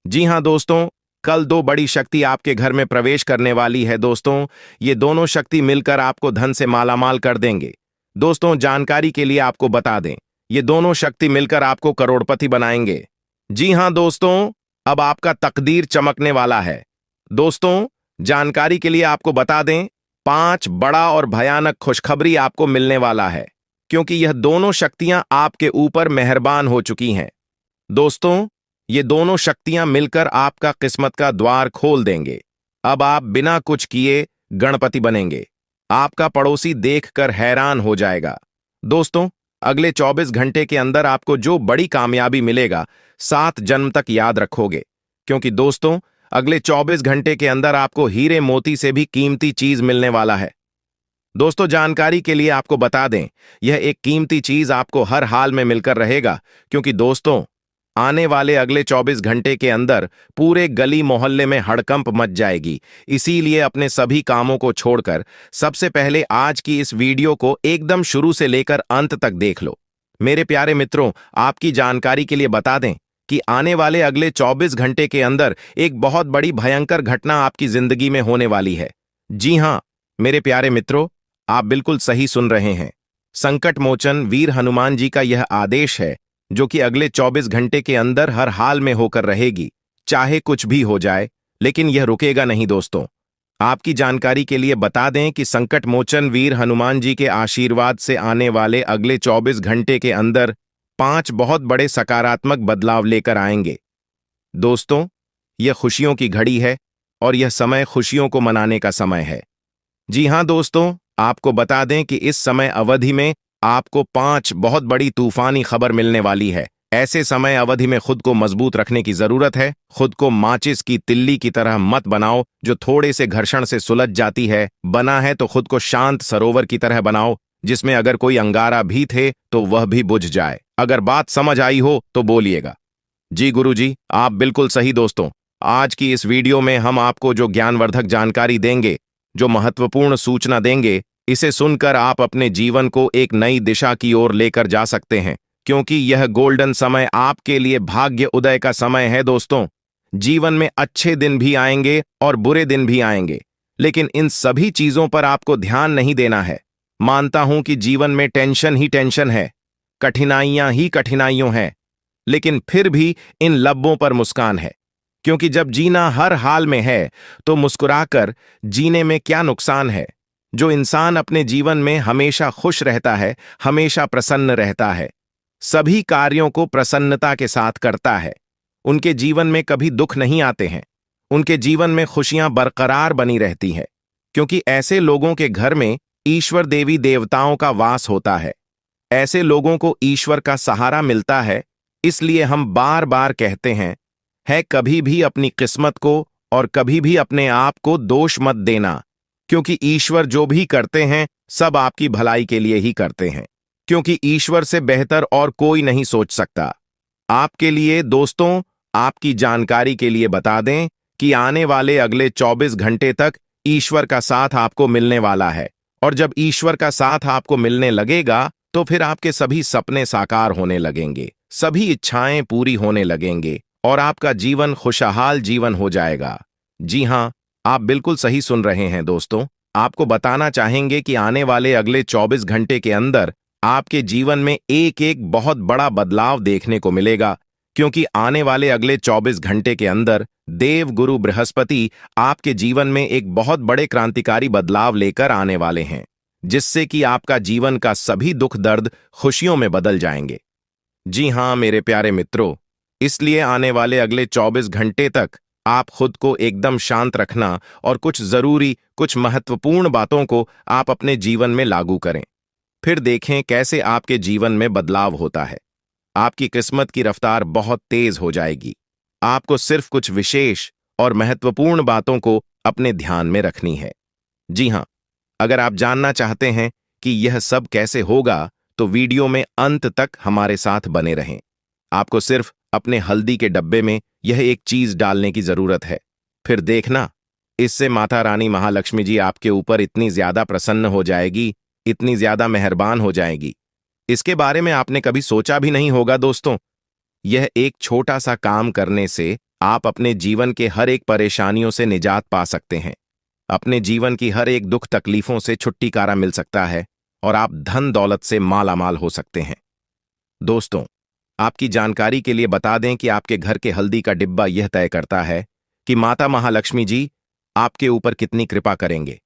जी हां दोस्तों, कल दो बड़ी शक्ति आपके घर में प्रवेश करने वाली है। दोस्तों, ये दोनों शक्ति मिलकर आपको धन से मालामाल कर देंगे। दोस्तों, जानकारी के लिए आपको बता दें, ये दोनों शक्ति मिलकर आपको करोड़पति बनाएंगे। जी हां दोस्तों, अब आपका तकदीर चमकने वाला है। दोस्तों, जानकारी के लिए आपको बता दें, 5 बड़ा और भयानक खुशखबरी आपको मिलने वाला है, क्योंकि यह दोनों शक्तियां आपके ऊपर मेहरबान हो चुकी हैं। दोस्तों, ये दोनों शक्तियां मिलकर आपका किस्मत का द्वार खोल देंगे। अब आप बिना कुछ किए गणपति बनेंगे। आपका पड़ोसी देखकर हैरान हो जाएगा। दोस्तों, अगले 24 घंटे के अंदर आपको जो बड़ी कामयाबी मिलेगा, 7 जन्म तक याद रखोगे। क्योंकि दोस्तों, अगले 24 घंटे के अंदर आपको हीरे मोती से भी कीमती चीज मिलने वाला है। दोस्तों, जानकारी के लिए आपको बता दें, यह एक कीमती चीज आपको हर हाल में मिलकर रहेगा। क्योंकि दोस्तों, आने वाले अगले 24 घंटे के अंदर पूरे गली मोहल्ले में हड़कंप मच जाएगी। इसीलिए अपने सभी कामों को छोड़कर सबसे पहले आज की इस वीडियो को एकदम शुरू से लेकर अंत तक देख लो। मेरे प्यारे मित्रों, आपकी जानकारी के लिए बता दें कि आने वाले अगले 24 घंटे के अंदर एक बहुत बड़ी भयंकर घटना आपकी जिंदगी में होने वाली है। जी हां मेरे प्यारे मित्रों, आप बिल्कुल सही सुन रहे हैं। संकट मोचन वीर हनुमान जी का यह आदेश है, जो कि अगले 24 घंटे के अंदर हर हाल में होकर रहेगी। चाहे कुछ भी हो जाए, लेकिन यह रुकेगा नहीं। दोस्तों, आपकी जानकारी के लिए बता दें कि संकट मोचन वीर हनुमान जी के आशीर्वाद से आने वाले अगले 24 घंटे के अंदर 5 बहुत बड़े सकारात्मक बदलाव लेकर आएंगे। दोस्तों, यह खुशियों की घड़ी है और यह समय खुशियों को मनाने का समय है। जी हां दोस्तों, आपको बता दें कि इस समय अवधि में आपको 5 बहुत बड़ी तूफानी खबर मिलने वाली है। ऐसे समय अवधि में खुद को मजबूत रखने की जरूरत है। खुद को माचिस की तिल्ली की तरह मत बनाओ, जो थोड़े से घर्षण से सुलझ जाती है। बना है तो खुद को शांत सरोवर की तरह बनाओ, जिसमें अगर कोई अंगारा भी थे तो वह भी बुझ जाए। अगर बात समझ आई हो तो बोलिएगा। जी गुरुजी, आप बिल्कुल सही। दोस्तों, आज की इस वीडियो में हम आपको जो ज्ञानवर्धक जानकारी देंगे, जो महत्वपूर्ण सूचना देंगे, इसे सुनकर आप अपने जीवन को एक नई दिशा की ओर लेकर जा सकते हैं। क्योंकि यह गोल्डन समय आपके लिए भाग्य उदय का समय है। दोस्तों, जीवन में अच्छे दिन भी आएंगे और बुरे दिन भी आएंगे, लेकिन इन सभी चीजों पर आपको ध्यान नहीं देना है। मानता हूं कि जीवन में टेंशन ही टेंशन है, कठिनाइयां ही कठिनाइयों हैं, लेकिन फिर भी इन लब्बों पर मुस्कान है। क्योंकि जब जीना हर हाल में है तो मुस्कुराकर जीने में क्या नुकसान है। जो इंसान अपने जीवन में हमेशा खुश रहता है, हमेशा प्रसन्न रहता है, सभी कार्यों को प्रसन्नता के साथ करता है, उनके जीवन में कभी दुख नहीं आते हैं। उनके जीवन में खुशियां बरकरार बनी रहती हैं। क्योंकि ऐसे लोगों के घर में ईश्वर देवी देवताओं का वास होता है। ऐसे लोगों को ईश्वर का सहारा मिलता है। इसलिए हम बार बार कहते हैं, कभी भी अपनी किस्मत को और कभी भी अपने आप को दोष मत देना। क्योंकि ईश्वर जो भी करते हैं सब आपकी भलाई के लिए ही करते हैं। क्योंकि ईश्वर से बेहतर और कोई नहीं सोच सकता आपके लिए। दोस्तों, आपकी जानकारी के लिए बता दें कि आने वाले अगले 24 घंटे तक ईश्वर का साथ आपको मिलने वाला है। और जब ईश्वर का साथ आपको मिलने लगेगा तो फिर आपके सभी सपने साकार होने लगेंगे, सभी इच्छाएं पूरी होने लगेंगे और आपका जीवन खुशहाल जीवन हो जाएगा। जी हां, आप बिल्कुल सही सुन रहे हैं। दोस्तों, आपको बताना चाहेंगे कि आने वाले अगले 24 घंटे के अंदर आपके जीवन में एक एक बहुत बड़ा बदलाव देखने को मिलेगा। क्योंकि आने वाले अगले 24 घंटे के अंदर देव गुरु बृहस्पति आपके जीवन में एक बहुत बड़े क्रांतिकारी बदलाव लेकर आने वाले हैं, जिससे कि आपका जीवन का सभी दुख दर्द खुशियों में बदल जाएंगे। जी हां मेरे प्यारे मित्रों, इसलिए आने वाले अगले 24 घंटे तक आप खुद को एकदम शांत रखना और कुछ महत्वपूर्ण बातों को आप अपने जीवन में लागू करें। फिर देखें कैसे आपके जीवन में बदलाव होता है। आपकी किस्मत की रफ्तार बहुत तेज हो जाएगी। आपको सिर्फ कुछ विशेष और महत्वपूर्ण बातों को अपने ध्यान में रखनी है। जी हां, अगर आप जानना चाहते हैं कि यह सब कैसे होगा, तो वीडियो में अंत तक हमारे साथ बने रहें। आपको सिर्फ अपने हल्दी के डब्बे में यह एक चीज डालने की जरूरत है। फिर देखना, इससे माता रानी महालक्ष्मी जी आपके ऊपर इतनी ज्यादा प्रसन्न हो जाएगी, इतनी ज्यादा मेहरबान हो जाएगी। इसके बारे में आपने कभी सोचा भी नहीं होगा दोस्तों। यह एक छोटा सा काम करने से आप अपने जीवन के हर एक परेशानियों से निजात पा सकते हैं। अपने जीवन की हर एक दुख तकलीफों से छुटकारा मिल सकता है और आप धन दौलत से मालामाल हो सकते हैं। दोस्तों, आपकी जानकारी के लिए बता दें कि आपके घर के हल्दी का डिब्बा यह तय करता है कि माता महालक्ष्मी जी आपके ऊपर कितनी कृपा करेंगे।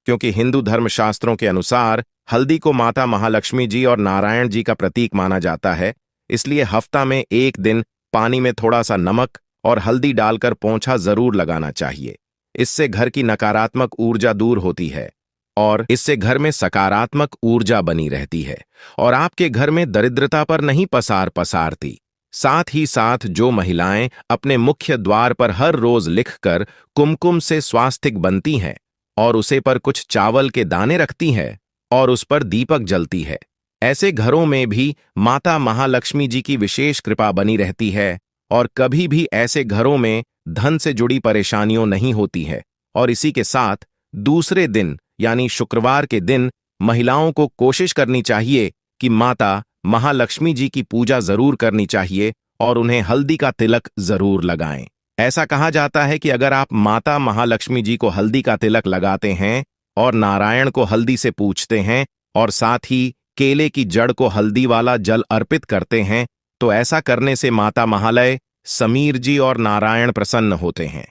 क्योंकि हिंदू धर्मशास्त्रों के अनुसार हल्दी को माता महालक्ष्मी जी और नारायण जी का प्रतीक माना जाता है, इसलिए हफ्ता में एक दिन पानी में थोड़ा सा नमक और हल्दी डालकर पोंछा जरूर लगाना चाहिए। इससे घर की नकारात्मक ऊर्जा दूर होती है और इससे घर में सकारात्मक ऊर्जा बनी रहती है और आपके घर में दरिद्रता पर नहीं पसारती। साथ ही साथ जो महिलाएं अपने मुख्य द्वार पर हर रोज लिखकर कुमकुम से स्वास्तिक बनती हैं और उसे पर कुछ चावल के दाने रखती है और उस पर दीपक जलती है, ऐसे घरों में भी माता महालक्ष्मी जी की विशेष कृपा बनी रहती है और कभी भी ऐसे घरों में धन से जुड़ी परेशानियों नहीं होती है। और इसी के साथ दूसरे दिन यानी शुक्रवार के दिन महिलाओं को कोशिश करनी चाहिए कि माता महालक्ष्मी जी की पूजा जरूर करनी चाहिए और उन्हें हल्दी का तिलक जरूर लगाएं। ऐसा कहा जाता है कि अगर आप माता महालक्ष्मी जी को हल्दी का तिलक लगाते हैं और नारायण को हल्दी से पूजते हैं और साथ ही केले की जड़ को हल्दी वाला जल अर्पित करते हैं, तो ऐसा करने से माता महालय, समीर जी और नारायण प्रसन्न होते हैं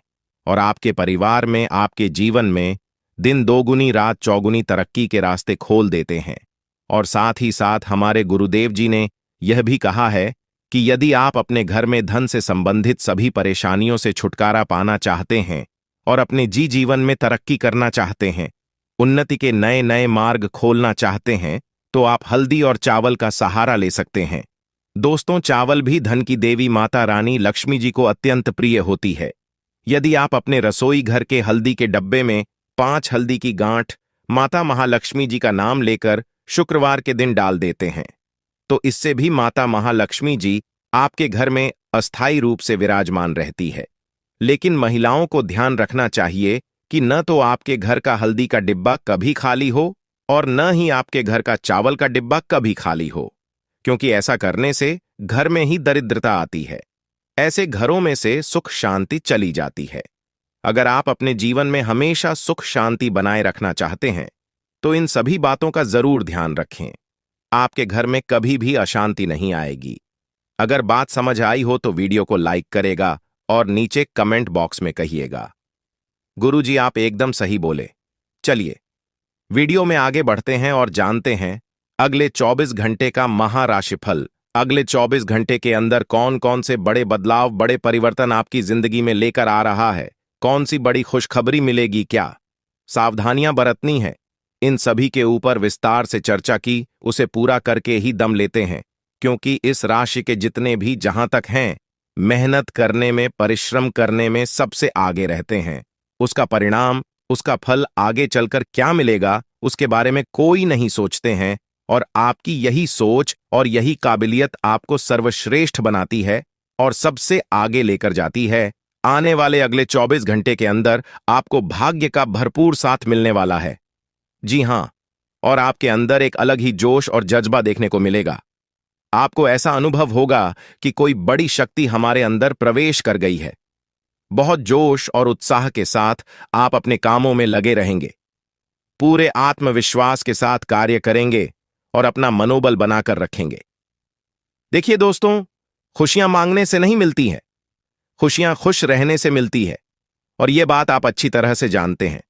और आपके परिवार में, आपके जीवन में दिन दोगुनी रात चौगुनी तरक्की के रास्ते खोल देते हैं। और साथ ही साथ हमारे गुरुदेव जी ने यह भी कहा है कि यदि आप अपने घर में धन से संबंधित सभी परेशानियों से छुटकारा पाना चाहते हैं और अपने जीवन में तरक्की करना चाहते हैं, उन्नति के नए नए मार्ग खोलना चाहते हैं, तो आप हल्दी और चावल का सहारा ले सकते हैं। दोस्तों, चावल भी धन की देवी माता रानी लक्ष्मी जी को अत्यंत प्रिय होती है। यदि आप अपने रसोई घर के हल्दी के डब्बे में 5 हल्दी की गांठ माता महालक्ष्मी जी का नाम लेकर शुक्रवार के दिन डाल देते हैं, तो इससे भी माता महालक्ष्मी जी आपके घर में अस्थायी रूप से विराजमान रहती है। लेकिन महिलाओं को ध्यान रखना चाहिए कि न तो आपके घर का हल्दी का डिब्बा कभी खाली हो और न ही आपके घर का चावल का डिब्बा कभी खाली हो, क्योंकि ऐसा करने से घर में ही दरिद्रता आती है। ऐसे घरों में से सुख शांति चली जाती है। अगर आप अपने जीवन में हमेशा सुख शांति बनाए रखना चाहते हैं, तो इन सभी बातों का जरूर ध्यान रखें। आपके घर में कभी भी अशांति नहीं आएगी। अगर बात समझ आई हो तो वीडियो को लाइक करेगा और नीचे कमेंट बॉक्स में कहिएगा, गुरुजी आप एकदम सही बोले। चलिए वीडियो में आगे बढ़ते हैं और जानते हैं अगले 24 घंटे का महाराशिफल। अगले 24 घंटे के अंदर कौन कौन से बड़े बदलाव, बड़े परिवर्तन आपकी जिंदगी में लेकर आ रहा है, कौन सी बड़ी खुशखबरी मिलेगी, क्या सावधानियां बरतनी है, इन सभी के ऊपर विस्तार से चर्चा की, उसे पूरा करके ही दम लेते हैं। क्योंकि इस राशि के जितने भी जहां तक हैं, मेहनत करने में, परिश्रम करने में सबसे आगे रहते हैं। उसका परिणाम, उसका फल आगे चलकर क्या मिलेगा, उसके बारे में कोई नहीं सोचते हैं और आपकी यही सोच और यही काबिलियत आपको सर्वश्रेष्ठ बनाती है और सबसे आगे लेकर जाती है। आने वाले अगले 24 घंटे के अंदर आपको भाग्य का भरपूर साथ मिलने वाला है। जी हां, और आपके अंदर एक अलग ही जोश और जज्बा देखने को मिलेगा। आपको ऐसा अनुभव होगा कि कोई बड़ी शक्ति हमारे अंदर प्रवेश कर गई है। बहुत जोश और उत्साह के साथ आप अपने कामों में लगे रहेंगे, पूरे आत्मविश्वास के साथ कार्य करेंगे और अपना मनोबल बनाकर रखेंगे। देखिए दोस्तों, खुशियां मांगने से नहीं मिलती हैं, खुशियां खुश रहने से मिलती है, और ये बात आप अच्छी तरह से जानते हैं।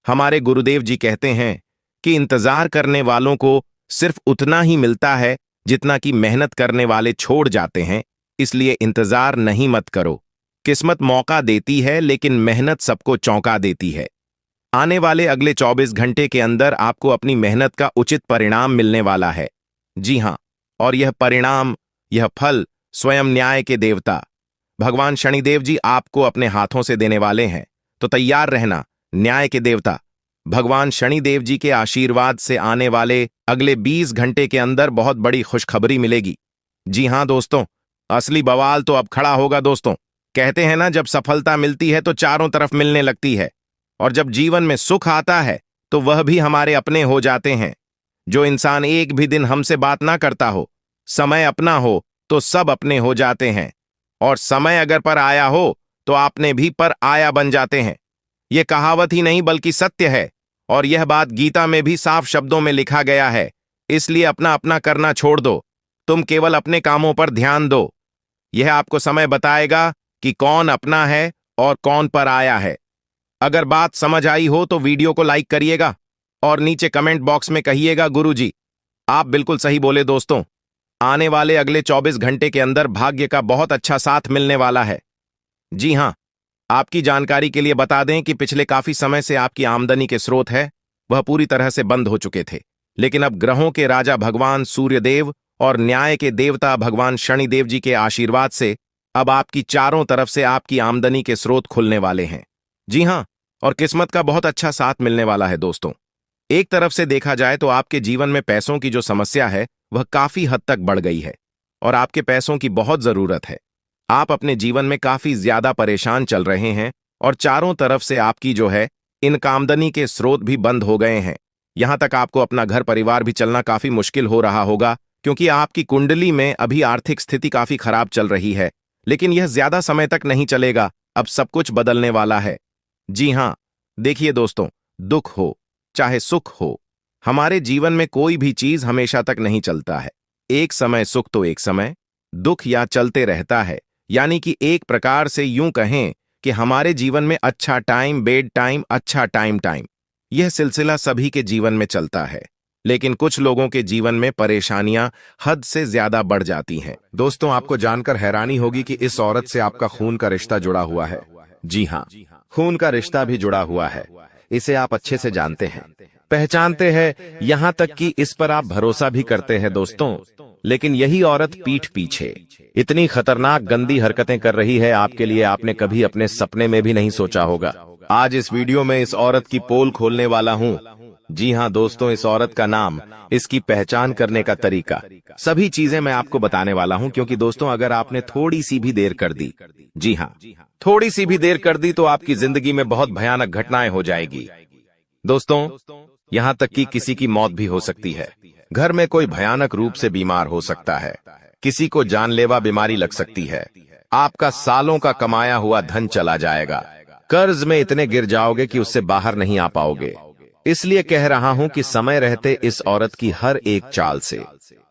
हमारे गुरुदेव जी कहते हैं कि इंतजार करने वालों को सिर्फ उतना ही मिलता है जितना कि मेहनत करने वाले छोड़ जाते हैं, इसलिए इंतजार नहीं मत करो। किस्मत मौका देती है, लेकिन मेहनत सबको चौंका देती है। आने वाले अगले 24 घंटे के अंदर आपको अपनी मेहनत का उचित परिणाम मिलने वाला है। जी हां, और यह परिणाम, यह फल स्वयं न्याय के देवता भगवान शनिदेव जी आपको अपने हाथों से देने वाले हैं। तो तैयार रहना। न्याय के देवता भगवान शनिदेव जी के आशीर्वाद से आने वाले अगले 20 घंटे के अंदर बहुत बड़ी खुशखबरी मिलेगी। जी हां दोस्तों, असली बवाल तो अब खड़ा होगा दोस्तों। कहते हैं ना, जब सफलता मिलती है तो चारों तरफ मिलने लगती है, और जब जीवन में सुख आता है तो वह भी हमारे अपने हो जाते हैं। जो इंसान एक भी दिन हमसे बात ना करता हो, समय अपना हो, तो सब अपने हो जाते हैं, और समय अगर पर आया हो तो आपने भी पर आया बन जाते हैं। यह कहावत ही नहीं बल्कि सत्य है, और यह बात गीता में भी साफ शब्दों में लिखा गया है। इसलिए अपना अपना करना छोड़ दो, तुम केवल अपने कामों पर ध्यान दो। यह आपको समय बताएगा कि कौन अपना है और कौन पर आया है। अगर बात समझ आई हो तो वीडियो को लाइक करिएगा, और नीचे कमेंट बॉक्स में कहिएगा गुरुजी आप बिल्कुल सही बोले। दोस्तों, आने वाले अगले 24 घंटे के अंदर भाग्य का बहुत अच्छा साथ मिलने वाला है। जी हां, आपकी जानकारी के लिए बता दें कि पिछले काफी समय से आपकी आमदनी के स्रोत है वह पूरी तरह से बंद हो चुके थे, लेकिन अब ग्रहों के राजा भगवान सूर्यदेव और न्याय के देवता भगवान शनिदेव जी के आशीर्वाद से अब आपकी चारों तरफ से आपकी आमदनी के स्रोत खुलने वाले हैं। जी हां, और किस्मत का बहुत अच्छा साथ मिलने वाला है। दोस्तों, एक तरफ से देखा जाए तो आपके जीवन में पैसों की जो समस्या है वह काफी हद तक बढ़ गई है, और आपके पैसों की बहुत जरूरत है। आप अपने जीवन में काफी ज्यादा परेशान चल रहे हैं, और चारों तरफ से आपकी जो है इनकम आमदनी के स्रोत भी बंद हो गए हैं। यहां तक आपको अपना घर परिवार भी चलना काफी मुश्किल हो रहा होगा, क्योंकि आपकी कुंडली में अभी आर्थिक स्थिति काफी खराब चल रही है। लेकिन यह ज्यादा समय तक नहीं चलेगा, अब सब कुछ बदलने वाला है। जी हां, देखिए दोस्तों, दुख हो चाहे सुख हो, हमारे जीवन में कोई भी चीज हमेशा तक नहीं चलता है। एक समय सुख तो एक समय दुख या चलते रहता है। यानी कि एक प्रकार से यूं कहें कि हमारे जीवन में अच्छा टाइम, बेड टाइम, अच्छा टाइम, यह सिलसिला सभी के जीवन में चलता है। लेकिन कुछ लोगों के जीवन में परेशानियां हद से ज्यादा बढ़ जाती हैं। दोस्तों, आपको जानकर हैरानी होगी कि इस औरत से आपका खून का रिश्ता जुड़ा हुआ है। जी हां, खून का रिश्ता भी जुड़ा हुआ है। इसे आप अच्छे से जानते हैं, पहचानते हैं, यहां तक कि इस पर आप भरोसा भी करते हैं दोस्तों। लेकिन यही औरत पीठ पीछे इतनी खतरनाक गंदी हरकतें कर रही है आपके लिए, आपने कभी अपने सपने में भी नहीं सोचा होगा। आज इस वीडियो में इस औरत की पोल खोलने वाला हूं। जी हां दोस्तों, इस औरत का नाम, इसकी पहचान करने का तरीका, सभी चीजें मैं आपको बताने वाला हूं। क्योंकि दोस्तों, अगर आपने थोड़ी सी भी देर कर दी, जी हां, थोड़ी सी भी देर कर दी, तो आपकी जिंदगी में बहुत भयानक घटनाएं हो जाएगी। दोस्तों, यहां तक कि किसी की मौत भी हो सकती है। घर में कोई भयानक रूप से बीमार हो सकता है, किसी को जानलेवा बीमारी लग सकती है, आपका सालों का कमाया हुआ धन चला जाएगा, कर्ज में इतने गिर जाओगे कि उससे बाहर नहीं आ पाओगे। इसलिए कह रहा हूं कि समय रहते इस औरत की हर एक चाल से,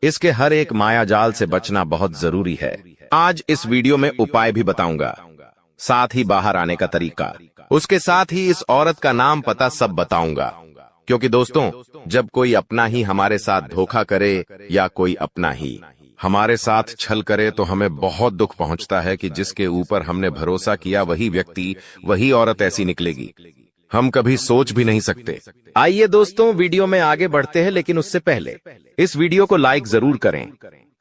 इसके हर एक माया जाल से बचना बहुत जरूरी है। आज इस वीडियो में उपाय भी बताऊंगा, साथ ही बाहर आने का तरीका, उसके साथ ही इस औरत का नाम पता सब बताऊंगा। क्योंकि दोस्तों, जब कोई अपना ही हमारे साथ धोखा करे या कोई अपना ही हमारे साथ छल करे तो हमें बहुत दुख पहुंचता है कि जिसके ऊपर हमने भरोसा किया वही व्यक्ति, वही औरत ऐसी निकलेगी, हम कभी सोच भी नहीं सकते। आइए दोस्तों, वीडियो में आगे बढ़ते हैं, लेकिन उससे पहले इस वीडियो को लाइक जरूर करें।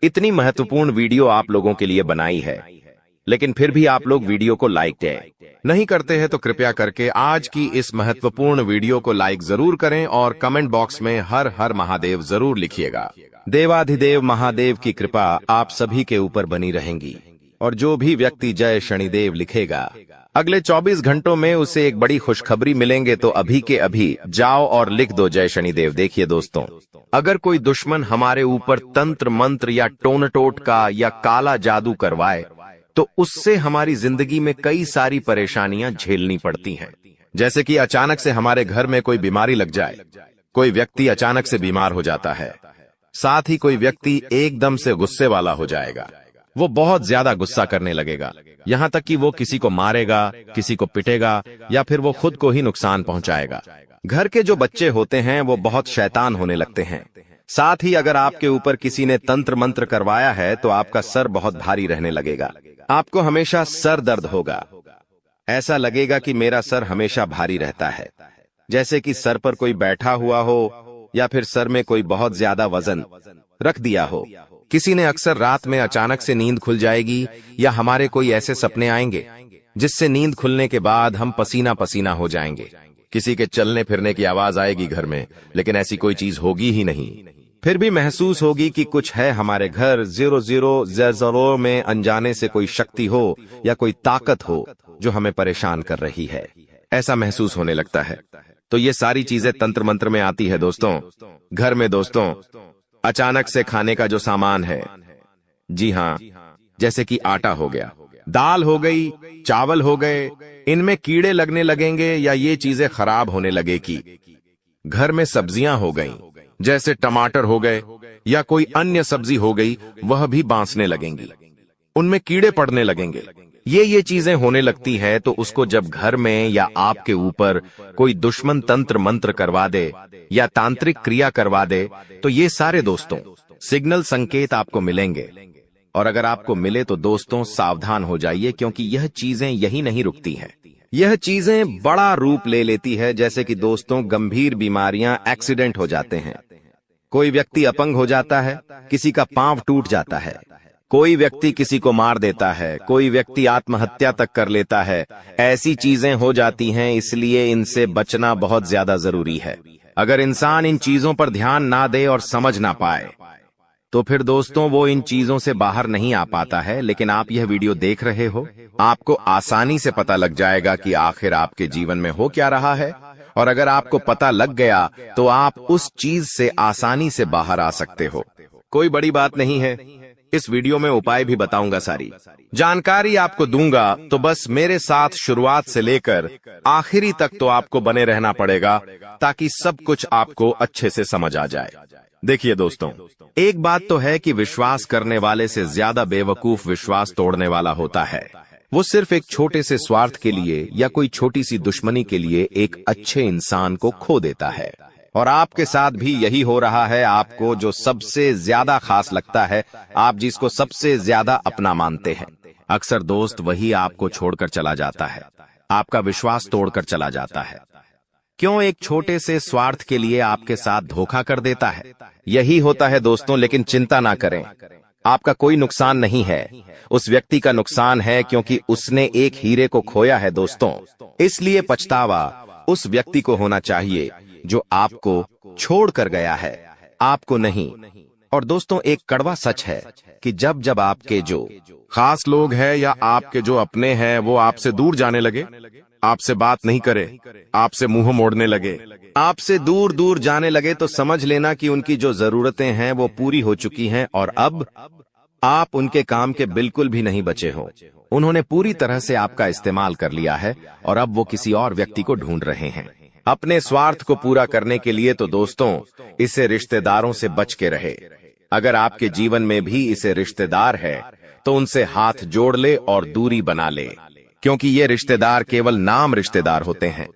इतनी महत्वपूर्ण वीडियो आप लोगों के लिए बनाई है, लेकिन फिर भी आप लोग वीडियो को लाइक नहीं करते हैं, तो कृपया करके आज की इस महत्वपूर्ण वीडियो को लाइक जरूर करें, और कमेंट बॉक्स में हर हर महादेव जरूर लिखिएगा। देवाधिदेव महादेव की कृपा आप सभी के ऊपर बनी रहेंगी, और जो भी व्यक्ति जय शनिदेव लिखेगा, अगले 24 घंटों में उसे एक बड़ी खुशखबरी मिलेंगे। तो अभी के अभी जाओ और लिख दो जय शनिदेव। देखिए दोस्तों, अगर कोई दुश्मन हमारे ऊपर तंत्र मंत्र या टोन टोटका या काला जादू करवाए, तो उससे हमारी जिंदगी में कई सारी परेशानियां झेलनी पड़ती हैं। जैसे कि अचानक से हमारे घर में कोई बीमारी लग जाए, कोई व्यक्ति अचानक से बीमार हो जाता है, साथ ही कोई व्यक्ति एकदम से गुस्से वाला हो जाएगा, वो बहुत ज्यादा गुस्सा करने लगेगा, यहाँ तक कि वो किसी को मारेगा, किसी को पिटेगा या फिर वो खुद को ही नुकसान पहुंचाएगा। घर के जो बच्चे होते हैं वो बहुत शैतान होने लगते हैं। साथ ही अगर आपके ऊपर किसी ने तंत्र मंत्र करवाया है तो आपका सर बहुत भारी रहने लगेगा। आपको हमेशा सर दर्द होगा। ऐसा लगेगा कि मेरा सर हमेशा भारी रहता है, जैसे कि सर पर कोई बैठा हुआ हो या फिर सर में कोई बहुत ज्यादा वजन रख दिया हो। किसी ने अक्सर रात में अचानक से नींद खुल जाएगी या हमारे कोई ऐसे सपने आएंगे जिससे नींद खुलने के बाद हम पसीना पसीना हो जाएंगे। किसी के चलने फिरने की आवाज आएगी घर में, लेकिन ऐसी कोई चीज होगी ही नहीं। फिर भी महसूस होगी कि कुछ है हमारे घर। 0000 में अनजाने से कोई शक्ति हो या कोई ताकत हो जो हमें परेशान कर रही है, ऐसा महसूस होने लगता है। तो ये सारी चीजें तंत्र मंत्र में आती है दोस्तों। घर में दोस्तों अचानक से खाने का जो सामान है, जी हाँ, जैसे कि आटा हो गया, दाल हो गई, चावल हो गए, इनमें कीड़े लगने लगेंगे या ये चीजें खराब होने लगेगी। घर में सब्जियां हो गईं, जैसे टमाटर हो गए या कोई अन्य सब्जी हो गई, वह भी बांसने लगेंगी, उनमें कीड़े पड़ने लगेंगे। ये चीजें होने लगती है तो उसको जब घर में या आपके ऊपर कोई दुश्मन तंत्र मंत्र करवा दे या तांत्रिक क्रिया करवा दे तो ये सारे दोस्तों सिग्नल संकेत आपको मिलेंगे। और अगर आपको मिले तो दोस्तों सावधान हो जाइए, क्योंकि यह चीजें यही नहीं रुकती हैं। यह चीजें बड़ा रूप ले लेती है, जैसे कि दोस्तों गंभीर बीमारियां, एक्सीडेंट हो जाते हैं, कोई व्यक्ति अपंग हो जाता है, किसी का पांव टूट जाता है, कोई व्यक्ति किसी को मार देता है, कोई व्यक्ति आत्महत्या तक कर लेता है। ऐसी चीजें हो जाती हैं, इसलिए इनसे बचना बहुत ज्यादा जरूरी है। अगर इंसान इन चीजों पर ध्यान ना दे और समझ ना पाए तो फिर दोस्तों वो इन चीजों से बाहर नहीं आ पाता है। लेकिन आप यह वीडियो देख रहे हो, आपको आसानी से पता लग जाएगा कि आखिर आपके जीवन में हो क्या रहा है। और अगर आपको पता लग गया तो आप उस चीज से आसानी से बाहर आ सकते हो। कोई बड़ी बात नहीं है, इस वीडियो में उपाय भी बताऊंगा, सारी जानकारी आपको दूंगा। तो बस मेरे साथ शुरुआत से लेकर आखिरी तक तो आपको बने रहना पड़ेगा, ताकि सब कुछ आपको अच्छे से समझ आ जाए। देखिए दोस्तों, एक बात तो है कि विश्वास करने वाले से ज्यादा बेवकूफ विश्वास तोड़ने वाला होता है। वो सिर्फ एक छोटे से स्वार्थ के लिए या कोई छोटी सी दुश्मनी के लिए एक अच्छे इंसान को खो देता है। और आपके साथ भी यही हो रहा है। आपको जो सबसे ज्यादा खास लगता है, आप जिसको सबसे ज्यादा अपना मानते हैं, अक्सर दोस्त वही आपको छोड़कर चला जाता है, आपका विश्वास तोड़कर चला जाता है। क्यों? एक छोटे से स्वार्थ के लिए आपके साथ धोखा कर देता है। यही होता है दोस्तों। लेकिन चिंता ना करें, आपका कोई नुकसान नहीं है, उस व्यक्ति का नुकसान है, क्योंकि उसने एक हीरे को खोया है दोस्तों। इसलिए पछतावा उस व्यक्ति को होना चाहिए जो आपको छोड़ कर गया है, आपको नहीं। और दोस्तों एक कड़वा सच है कि जब जब आपके जो खास लोग हैं या आपके जो अपने हैं वो आपसे दूर जाने लगे, आपसे बात नहीं करे, आपसे मुंह मोड़ने लगे, आपसे दूर दूर जाने लगे, तो समझ लेना कि उनकी जो जरूरतें हैं वो पूरी हो चुकी हैं और अब आप उनके काम के बिल्कुल भी नहीं बचे हो। उन्होंने पूरी तरह से आपका इस्तेमाल कर लिया है और अब वो किसी और व्यक्ति को ढूंढ रहे हैं अपने स्वार्थ को पूरा करने के लिए। तो दोस्तों इसे रिश्तेदारों से बच के रहे। अगर आपके जीवन में भी इसे रिश्तेदार है तो उनसे हाथ जोड़ ले और दूरी बना ले, क्योंकि ये रिश्तेदार केवल नाम रिश्तेदार होते हैं।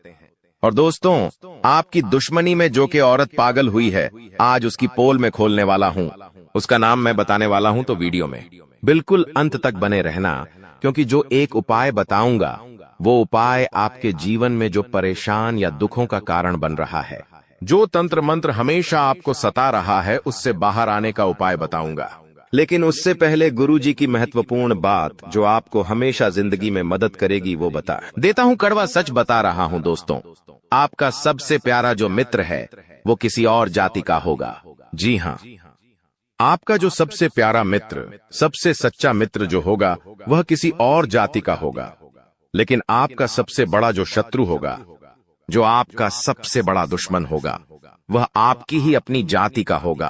और दोस्तों आपकी दुश्मनी में जो कि औरत पागल हुई है, आज उसकी पोल में खोलने वाला हूं, उसका नाम मैं बताने वाला हूं। तो वीडियो में बिल्कुल अंत तक बने रहना, क्योंकि जो एक उपाय बताऊंगा वो उपाय आपके जीवन में जो परेशान या दुखों का कारण बन रहा है, जो तंत्र मंत्र हमेशा आपको सता रहा है, उससे बाहर आने का उपाय बताऊंगा। लेकिन उससे पहले गुरुजी की महत्वपूर्ण बात जो आपको हमेशा जिंदगी में मदद करेगी वो बता देता हूं। कड़वा सच बता रहा हूं दोस्तों, आपका सबसे प्यारा जो मित्र है वो किसी और जाति का होगा। जी हाँ, आपका जो सबसे प्यारा मित्र, सबसे सच्चा मित्र जो होगा वह किसी और जाति का होगा। लेकिन आपका सबसे बड़ा जो शत्रु होगा, जो आपका सबसे बड़ा दुश्मन होगा, वह आपकी ही अपनी जाति का होगा,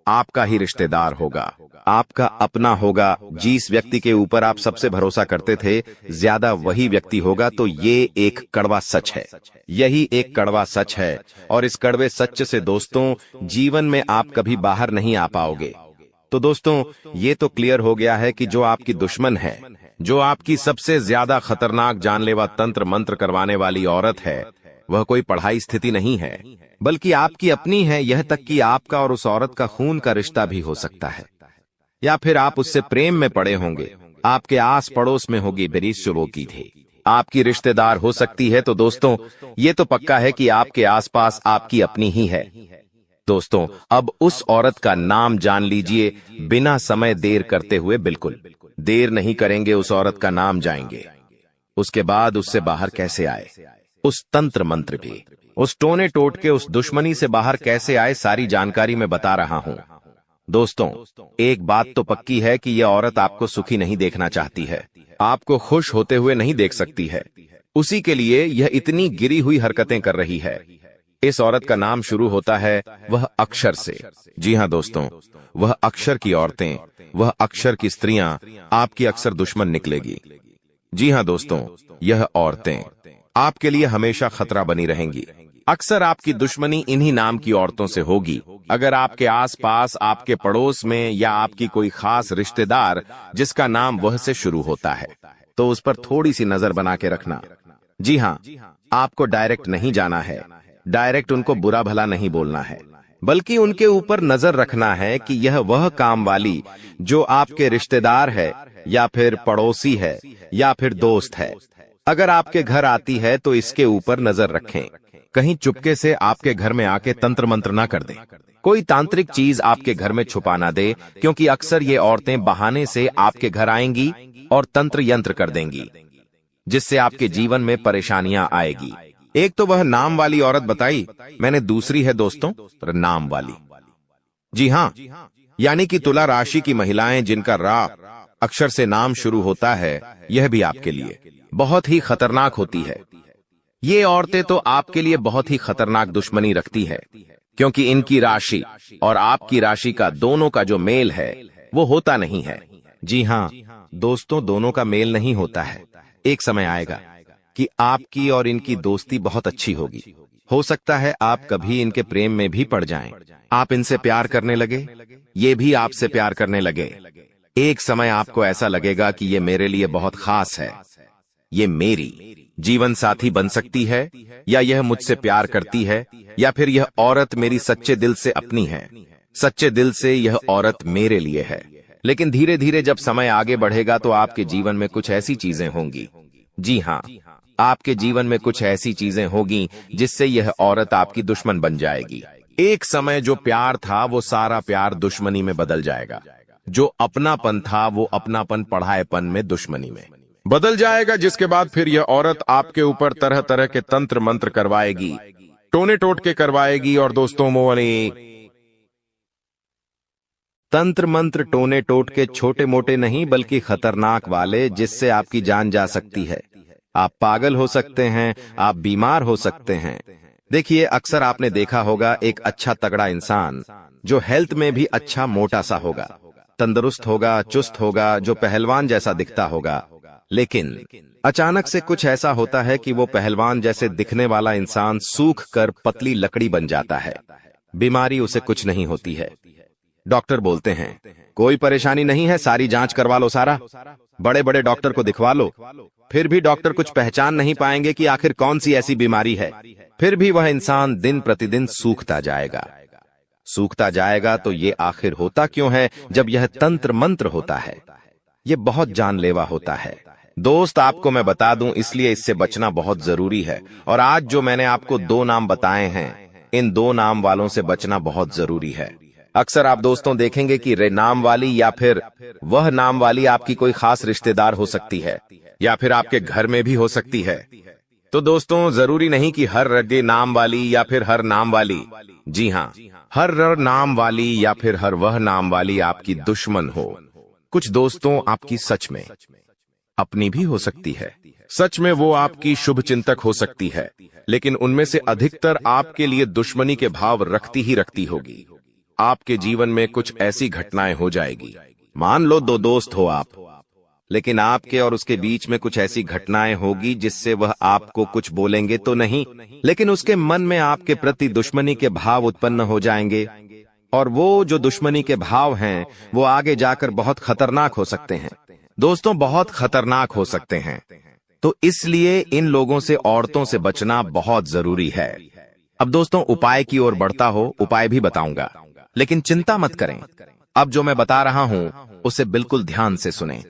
आपका ही रिश्तेदार होगा, आपका अपना होगा। जिस व्यक्ति के ऊपर आप सबसे भरोसा करते थे, ज्यादा वही व्यक्ति होगा। तो ये एक कड़वा सच है, यही एक कड़वा सच है। और इस कड़वे सच से दोस्तों जीवन में आप कभी बाहर नहीं आ पाओगे। तो दोस्तों ये तो क्लियर हो गया है कि जो आपकी दुश्मन है जो आपकी सबसे ज्यादा खतरनाक जानलेवा तंत्र मंत्र करवाने वाली औरत है, वह कोई पढ़ाई स्थिति नहीं है, बल्कि आपकी अपनी है। यह तक कि आपका और उस औरत का खून का रिश्ता भी हो सकता है, या फिर आप उससे प्रेम में पड़े होंगे। आपके आस पड़ोस में होगी बेरीज जो वो की थी, आपकी रिश्तेदार हो सकती है। तो दोस्तों, ये तो पक्का है कि आपके आसपास आपकी अपनी ही है। दोस्तों, अब उस औरत का नाम जान लीजिए बिना समय देर करते हुए। बिल्कुल देर नहीं करेंगे, उस औरत का नाम जाएंगे। उसके बाद उससे बाहर कैसे आए, उस तंत्र मंत्र भी, उस टोने टोट के उस दुश्मनी से बाहर कैसे आए, सारी जानकारी मैं बता रहा हूं। दोस्तों, एक बात तो पक्की है कि यह औरत आपको सुखी नहीं देखना चाहती है, आपको खुश होते हुए नहीं देख सकती है। उसी के लिए यह इतनी गिरी हुई हरकतें कर रही है। इस औरत का नाम शुरू होता है वह अक्षर से। जी हां दोस्तों, वह अक्षर की औरतें, वह अक्षर की स्त्रियां आपकी अक्सर दुश्मन निकलेगी। जी हां दोस्तों, यह औरतें आपके लिए हमेशा खतरा बनी रहेंगी। अक्सर आपकी दुश्मनी इन्हीं नाम की औरतों से होगी। अगर आपके आसपास, आपके पड़ोस में या आपकी कोई खास रिश्तेदार जिसका नाम वह से शुरू होता है, तो उस पर थोड़ी सी नजर बना के रखना। जी हां, आपको डायरेक्ट नहीं जाना है, डायरेक्ट उनको बुरा भला नहीं बोलना है, बल्कि उनके ऊपर नजर रखना है कि यह वह काम वाली जो आपके रिश्तेदार है या फिर पड़ोसी है या फिर दोस्त है, अगर आपके घर आती है तो इसके ऊपर नजर रखें। कहीं चुपके से आपके घर में आके तंत्र मंत्र ना कर दे, कोई तांत्रिक चीज आपके घर में छुपा ना दे, क्योंकि अक्सर ये औरतें बहाने से आपके घर आएंगी और तंत्र यंत्र कर देंगी, जिससे आपके जीवन में परेशानियां आएगी। एक तो वह नाम वाली औरत बताई मैंने, दूसरी है दोस्तों नाम वाली। जी हां, यानी कि तुला राशि की महिलाएं जिनका रा अक्षर से नाम शुरू होता है, यह भी आपके लिए बहुत ही खतरनाक होती है। ये औरतें तो आपके लिए बहुत ही खतरनाक दुश्मनी रखती है, क्योंकि इनकी राशि और आपकी राशि का दोनों का जो मेल है वो होता नहीं है। जी हां दोस्तों, दोनों का मेल नहीं होता है। एक समय आएगा कि आपकी और इनकी दोस्ती बहुत अच्छी होगी। हो सकता है आप कभी इनके प्रेम में भी पड़ जाएं। आप इनसे प्यार करने लगे, ये भी आपसे प्यार करने लगे। एक समय आपको ऐसा लगेगा कि ये मेरे लिए बहुत खास है, ये मेरी जीवन साथी बन सकती है, या यह मुझसे प्यार करती है, या फिर यह औरत मेरी सच्चे दिल से अपनी है, सच्चे दिल से यह औरत मेरे लिए है। लेकिन धीरे धीरे जब समय आगे बढ़ेगा तो आपके जीवन में कुछ ऐसी चीजें होंगी, जी हां, आपके जीवन में कुछ ऐसी चीजें होगी जिससे यह औरत आपकी दुश्मन बन जाएगी। एक समय जो प्यार था वो सारा प्यार दुश्मनी में बदल जाएगा, जो अपनापन था वो अपनापन पढ़ाएपन में दुश्मनी में बदल जाएगा, जिसके बाद फिर यह औरत आपके ऊपर तरह तरह के तंत्र मंत्र करवाएगी, टोने टोट के करवाएगी। और दोस्तों, मोने तंत्र मंत्र टोने टोट के छोटे मोटे नहीं बल्कि खतरनाक वाले, जिससे आपकी जान जा सकती है। आप पागल हो सकते हैं, आप बीमार हो सकते हैं। देखिए, अक्सर आपने देखा होगा एक अच्छा तगड़ा इंसान जो हेल्थ में भी अच्छा मोटा सा होगा, तंदुरुस्त होगा, चुस्त होगा, जो पहलवान जैसा दिखता होगा, लेकिन अचानक से कुछ ऐसा होता है कि वो पहलवान जैसे दिखने वाला इंसान सूख कर पतली लकड़ी बन जाता है। बीमारी उसे कुछ नहीं होती है। डॉक्टर बोलते हैं कोई परेशानी नहीं है, सारी जांच करवा लो, सारा बड़े बड़े डॉक्टर को दिखवा लो, फिर भी डॉक्टर कुछ पहचान नहीं पाएंगे कि आखिर कौन सी ऐसी बीमारी है। फिर भी वह इंसान दिन प्रतिदिन सूखता जाएगा, सूखता जाएगा। तो ये आखिर होता क्यों है? जब यह तंत्र मंत्र होता है, ये बहुत जानलेवा होता है। दोस्त, आपको मैं बता दूं, इसलिए इससे बचना बहुत जरूरी है। और आज जो मैंने आपको 2 नाम बताए हैं, इन 2 नाम वालों से बचना बहुत जरूरी है। अक्सर आप दोस्तों देखेंगे कि रे नाम वाली या फिर वह नाम वाली आपकी कोई खास रिश्तेदार हो सकती है, या फिर आपके घर में भी हो सकती है। तो दोस्तों, जरूरी नहीं कि हर रे नाम वाली या फिर हर नाम वाली, जी हां, हर र नाम वाली या फिर हर वह नाम वाली आपकी दुश्मन हो। कुछ दोस्तों आपकी सच में अपनी भी हो सकती है, सच में वो आपकी शुभ चिंतक हो सकती है, लेकिन उनमें से अधिकतर आपके लिए दुश्मनी के भाव रखती ही रखती होगी। आपके जीवन में कुछ ऐसी घटनाएं हो जाएगी, मान लो 2 दोस्त हो आप, लेकिन आपके और उसके बीच में कुछ ऐसी घटनाएं होगी जिससे वह आपको कुछ बोलेंगे तो नहीं, लेकिन उसके मन में आपके प्रति दुश्मनी के भाव उत्पन्न हो जाएंगे। और वो जो दुश्मनी के भाव हैं वो आगे जाकर बहुत खतरनाक हो सकते हैं। दोस्तों बहुत खतरनाक हो सकते हैं, तो इसलिए इन लोगों से औरतों से बचना बहुत जरूरी है। अब दोस्तों उपाय की ओर बढ़ता हो, उपाय भी बताऊंगा, लेकिन चिंता मत करें। अब जो मैं बता रहा हूं उसे बिल्कुल ध्यान से सुनें।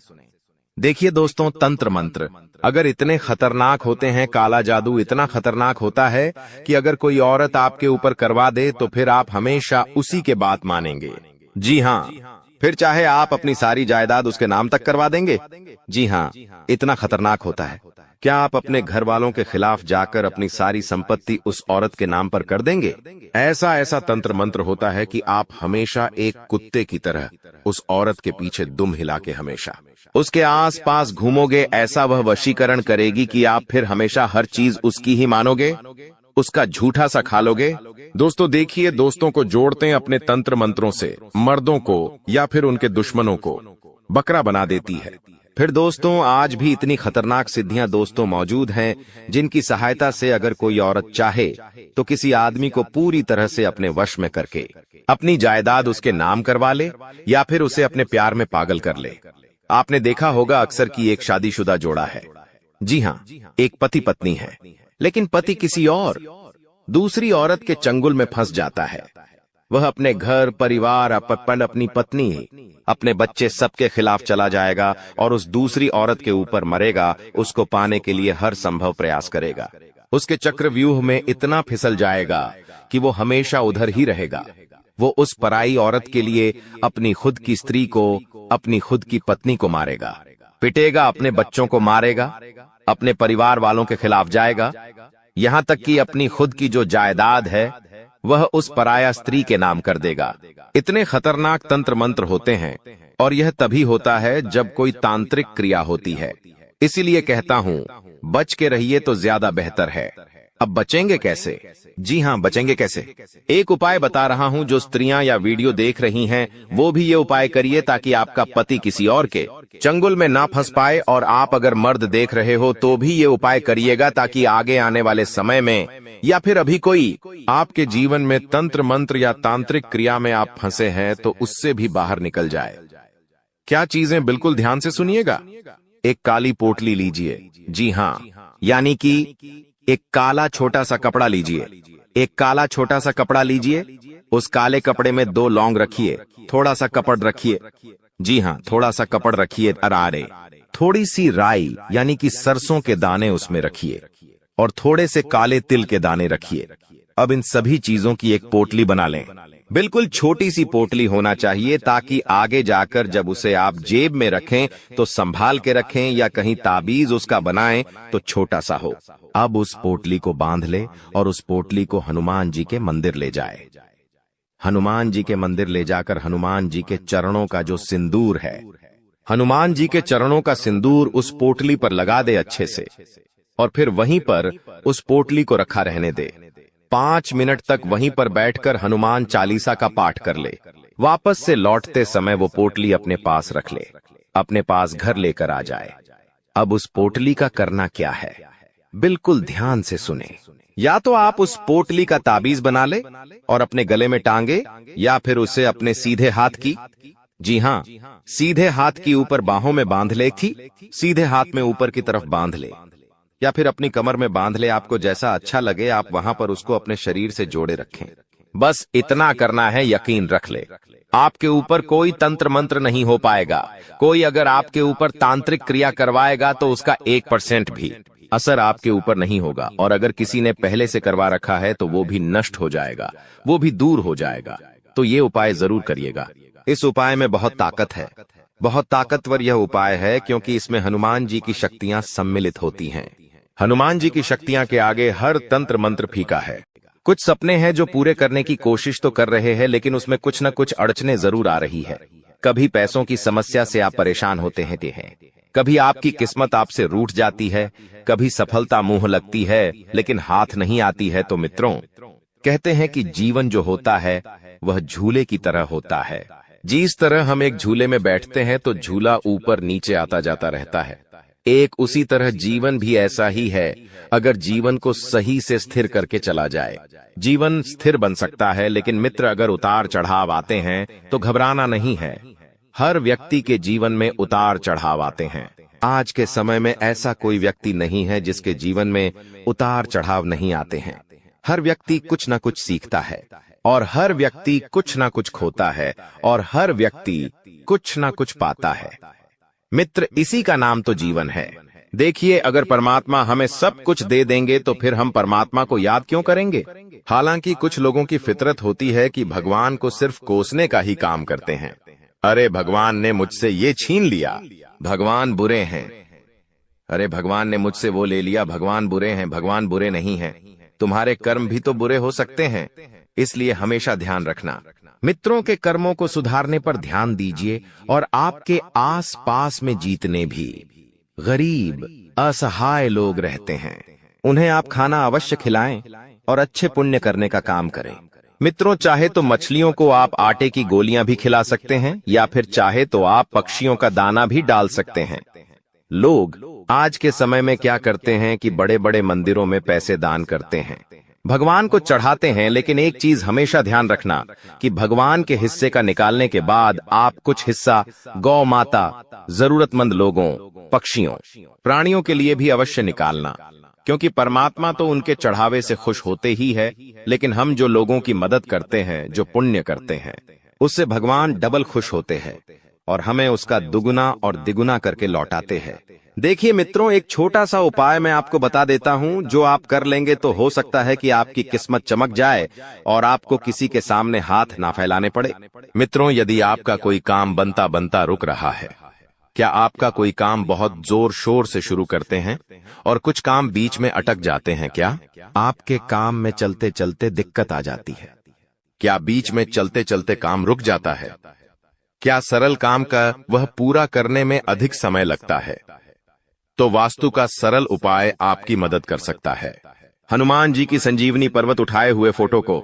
देखिए दोस्तों, तंत्र मंत्र अगर इतने खतरनाक होते हैं, काला जादू इतना खतरनाक होता है कि अगर कोई औरत आपके ऊपर करवा दे तो फिर आप हमेशा उसी के बात मानेंगे। जी हाँ, फिर चाहे आप अपनी सारी जायदाद उसके नाम तक करवा देंगे। जी हाँ, इतना खतरनाक होता है। क्या आप अपने घर वालों के खिलाफ जाकर अपनी सारी संपत्ति उस औरत के नाम पर कर देंगे? ऐसा ऐसा तंत्र मंत्र होता है कि आप हमेशा एक कुत्ते की तरह उस औरत के पीछे दुम हिला के हमेशा उसके आस पास घूमोगे। ऐसा वह वशीकरण करेगी कि आप फिर हमेशा हर चीज उसकी ही मानोगे, उसका झूठा सा खा लोगे। दोस्तों देखिए, दोस्तों को जोड़ते हैं अपने तंत्र मंत्रों से, मर्दों को या फिर उनके दुश्मनों को बकरा बना देती है। फिर दोस्तों आज भी इतनी खतरनाक सिद्धियां दोस्तों मौजूद हैं जिनकी सहायता से अगर कोई औरत चाहे तो किसी आदमी को पूरी तरह से अपने वश में करके अपनी जायदाद उसके नाम करवा ले या फिर उसे अपने प्यार में पागल कर ले। आपने देखा होगा अक्सर कि एक शादीशुदा जोड़ा है, जी हाँ, एक पति पत्नी है, लेकिन पति किसी और दूसरी औरत के चंगुल में फंस जाता है। वह अपने घर परिवार, अपनी पत्नी, अपने बच्चे सबके खिलाफ चला जाएगा और उस दूसरी औरत के ऊपर मरेगा। उसको पाने के लिए हर संभव प्रयास करेगा। उसके चक्रव्यूह में इतना फिसल जाएगा कि वो हमेशा उधर ही रहेगा। वो उस पराई औरत के लिए अपनी खुद की स्त्री को, अपनी खुद की पत्नी को मारेगा, पिटेगा, अपने बच्चों को मारेगा, अपने परिवार वालों के खिलाफ जाएगा, यहां तक कि अपनी खुद की जो जायदाद है वह उस पराया स्त्री के नाम कर देगा। इतने खतरनाक तंत्र मंत्र होते हैं और यह तभी होता है जब कोई तांत्रिक क्रिया होती है। इसीलिए कहता हूं, बच के रहिए तो ज्यादा बेहतर है। अब बचेंगे कैसे? जी हाँ, बचेंगे कैसे? एक उपाय बता रहा हूं, जो स्त्रियां या वीडियो देख रही हैं वो भी ये उपाय करिए ताकि आपका पति किसी और के चंगुल में ना फंस पाए। और आप अगर मर्द देख रहे हो तो भी ये उपाय करिएगा ताकि आगे आने वाले समय में या फिर अभी कोई आपके जीवन में तंत्र मंत्र या तांत्रिक क्रिया में आप फंसे हैं तो उससे भी बाहर निकल जाए। क्या चीजें, बिल्कुल ध्यान से सुनिएगा। एक काली पोटली लीजिए, जी हाँ, यानी कि एक काला छोटा सा कपड़ा लीजिए। एक काला छोटा सा कपड़ा लीजिए, उस काले कपड़े में 2 लौंग रखिए, थोड़ा सा कपड़ रखिए, जी हाँ, थोड़ा सा कपड़ रखिए, अरारे, थोड़ी सी राई यानी कि सरसों के दाने उसमें रखिए और थोड़े से काले तिल के दाने रखिए। अब इन सभी चीजों की एक पोटली बना लें। बिल्कुल छोटी सी पोटली होना चाहिए ताकि आगे जाकर जब उसे आप जेब में रखें तो संभाल के रखें, या कहीं ताबीज उसका बनाएं तो छोटा सा हो। अब उस पोटली को बांध ले और उस पोटली को हनुमान जी के मंदिर ले जाए। हनुमान जी के मंदिर ले जाकर हनुमान जी के चरणों का जो सिंदूर है, हनुमान जी के चरणों का सिंदूर उस पोटली पर लगा दे अच्छे से, और फिर वहीं पर उस पोटली को रखा रहने दे। 5 मिनट तक वहीं पर बैठकर हनुमान चालीसा का पाठ कर ले। वापस से लौटते समय वो पोटली अपने पास रख ले, अपने पास घर लेकर आ जाए। अब उस पोटली का करना क्या है, बिल्कुल ध्यान से सुने। या तो आप उस पोटली का ताबीज बना ले और अपने गले में टांगे, या फिर उसे अपने सीधे हाथ की, जी हाँ, सीधे हाथ की ऊपर बाहों में बांध ले, सीधे हाथ में ऊपर की तरफ बांध ले, या फिर अपनी कमर में बांध ले। आपको जैसा अच्छा लगे आप वहां पर उसको अपने शरीर से जोड़े रखें। बस इतना करना है, यकीन रख ले, आपके ऊपर कोई तंत्र मंत्र नहीं हो पाएगा। कोई अगर आपके ऊपर तांत्रिक क्रिया करवाएगा तो उसका 1% भी असर आपके ऊपर नहीं होगा, और अगर किसी ने पहले से करवा रखा है तो वो भी नष्ट हो जाएगा, वो भी दूर हो जाएगा। तो ये उपाय जरूर करिएगा। इस उपाय में बहुत ताकत है, बहुत ताकतवर यह उपाय है, क्योंकि इसमें हनुमान जी की शक्तियां सम्मिलित होती हैं। हनुमान जी की शक्तियां के आगे हर तंत्र मंत्र फीका है। कुछ सपने हैं जो पूरे करने की कोशिश तो कर रहे हैं, लेकिन उसमें कुछ न कुछ अड़चने जरूर आ रही है। कभी पैसों की समस्या से आप परेशान होते हैं, कभी आपकी किस्मत आपसे रूठ जाती है, कभी सफलता मुंह लगती है लेकिन हाथ नहीं आती है। तो मित्रों, कहते हैं कि जीवन जो होता है वह झूले की तरह होता है। जिस तरह हम एक झूले में बैठते हैं तो झूला ऊपर नीचे आता जाता रहता है, एक उसी तरह जीवन भी ऐसा ही है। अगर जीवन को सही से स्थिर करके चला जाए, जीवन स्थिर बन सकता है। लेकिन मित्र, अगर उतार चढ़ाव आते हैं तो घबराना नहीं है। हर व्यक्ति के जीवन में उतार चढ़ाव आते हैं। आज के समय में ऐसा कोई व्यक्ति नहीं है जिसके जीवन में उतार चढ़ाव नहीं आते हैं। हर व्यक्ति कुछ ना कुछ सीखता है और हर व्यक्ति कुछ ना कुछ खोता है और हर व्यक्ति कुछ ना कुछ पाता है। मित्र, इसी का नाम तो जीवन है। देखिए, अगर परमात्मा हमें सब कुछ दे देंगे तो फिर हम परमात्मा को याद क्यों करेंगे? हालांकि कुछ लोगों की फितरत होती है कि भगवान को सिर्फ कोसने का ही काम करते हैं। अरे भगवान ने मुझसे ये छीन लिया, भगवान बुरे हैं। अरे भगवान ने मुझसे वो ले लिया, भगवान बुरे हैं। भगवान बुरे नहीं हैं, तुम्हारे कर्म भी तो बुरे हो सकते हैं, इसलिए हमेशा ध्यान रखना। मित्रों के कर्मों को सुधारने पर ध्यान दीजिए और आपके आस पास में जितने भी गरीब असहाय लोग रहते हैं उन्हें आप खाना अवश्य खिलाएं और अच्छे पुण्य करने का काम करें। मित्रों, चाहे तो मछलियों को आप आटे की गोलियां भी खिला सकते हैं या फिर चाहे तो आप पक्षियों का दाना भी डाल सकते हैं। लोग आज के समय में क्या करते हैं कि बड़े बड़े मंदिरों में पैसे दान करते हैं, भगवान को चढ़ाते हैं, लेकिन एक चीज हमेशा ध्यान रखना कि भगवान के हिस्से का निकालने के बाद आप कुछ हिस्सा गौ माता, जरूरतमंद लोगों, पक्षियों, प्राणियों के लिए भी अवश्य निकालना, क्योंकि परमात्मा तो उनके चढ़ावे से खुश होते ही है, लेकिन हम जो लोगों की मदद करते हैं, जो पुण्य करते हैं, उससे भगवान डबल खुश होते हैं और हमें उसका दुगुना और दिगुना करके लौटाते हैं। देखिए मित्रों, एक छोटा सा उपाय मैं आपको बता देता हूं, जो आप कर लेंगे तो हो सकता है कि आपकी किस्मत चमक जाए और आपको किसी के सामने हाथ ना फैलाने पड़े। मित्रों, यदि आपका कोई काम बनता बनता रुक रहा है, क्या आपका कोई काम बहुत जोर शोर से शुरू करते हैं और कुछ काम बीच में अटक जाते हैं? क्या आपके काम में चलते चलते दिक्कत आ जाती है? क्या बीच में चलते चलते काम रुक जाता है? क्या सरल काम का वह पूरा करने में अधिक समय लगता है? तो वास्तु का सरल उपाय आपकी मदद कर सकता है। हनुमान जी की संजीवनी पर्वत उठाए हुए फोटो को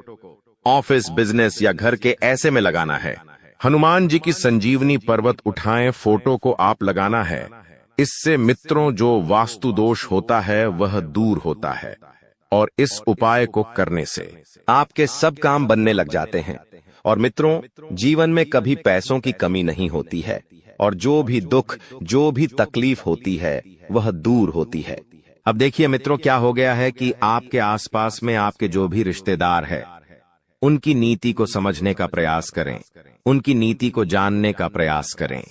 ऑफिस, बिजनेस या घर के ऐसे में लगाना है। हनुमान जी की संजीवनी पर्वत उठाएं फोटो को आप लगाना है। इससे मित्रों, जो वास्तु दोष होता है वह दूर होता है और इस उपाय को करने से आपके सब काम बनने लग जाते हैं। और मित्रों, जीवन में कभी पैसों की कमी नहीं होती है और जो भी दुख, जो भी तकलीफ होती है वह दूर होती है। अब देखिए मित्रों, क्या हो गया है कि आपके आसपास में आपके जो भी रिश्तेदार है, उनकी नीति को समझने का प्रयास करें, उनकी नीति को जानने का प्रयास करें।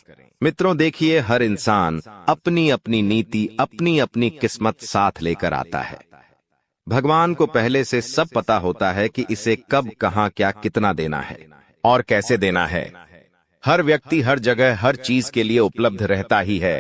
मित्रों देखिए, हर इंसान अपनी अपनी नीति, अपनी अपनी किस्मत साथ लेकर आता है। भगवान को पहले से सब पता होता है कि इसे कब, कहां, क्या, कितना देना है और कैसे देना है। हर व्यक्ति हर जगह हर चीज के लिए उपलब्ध रहता ही है,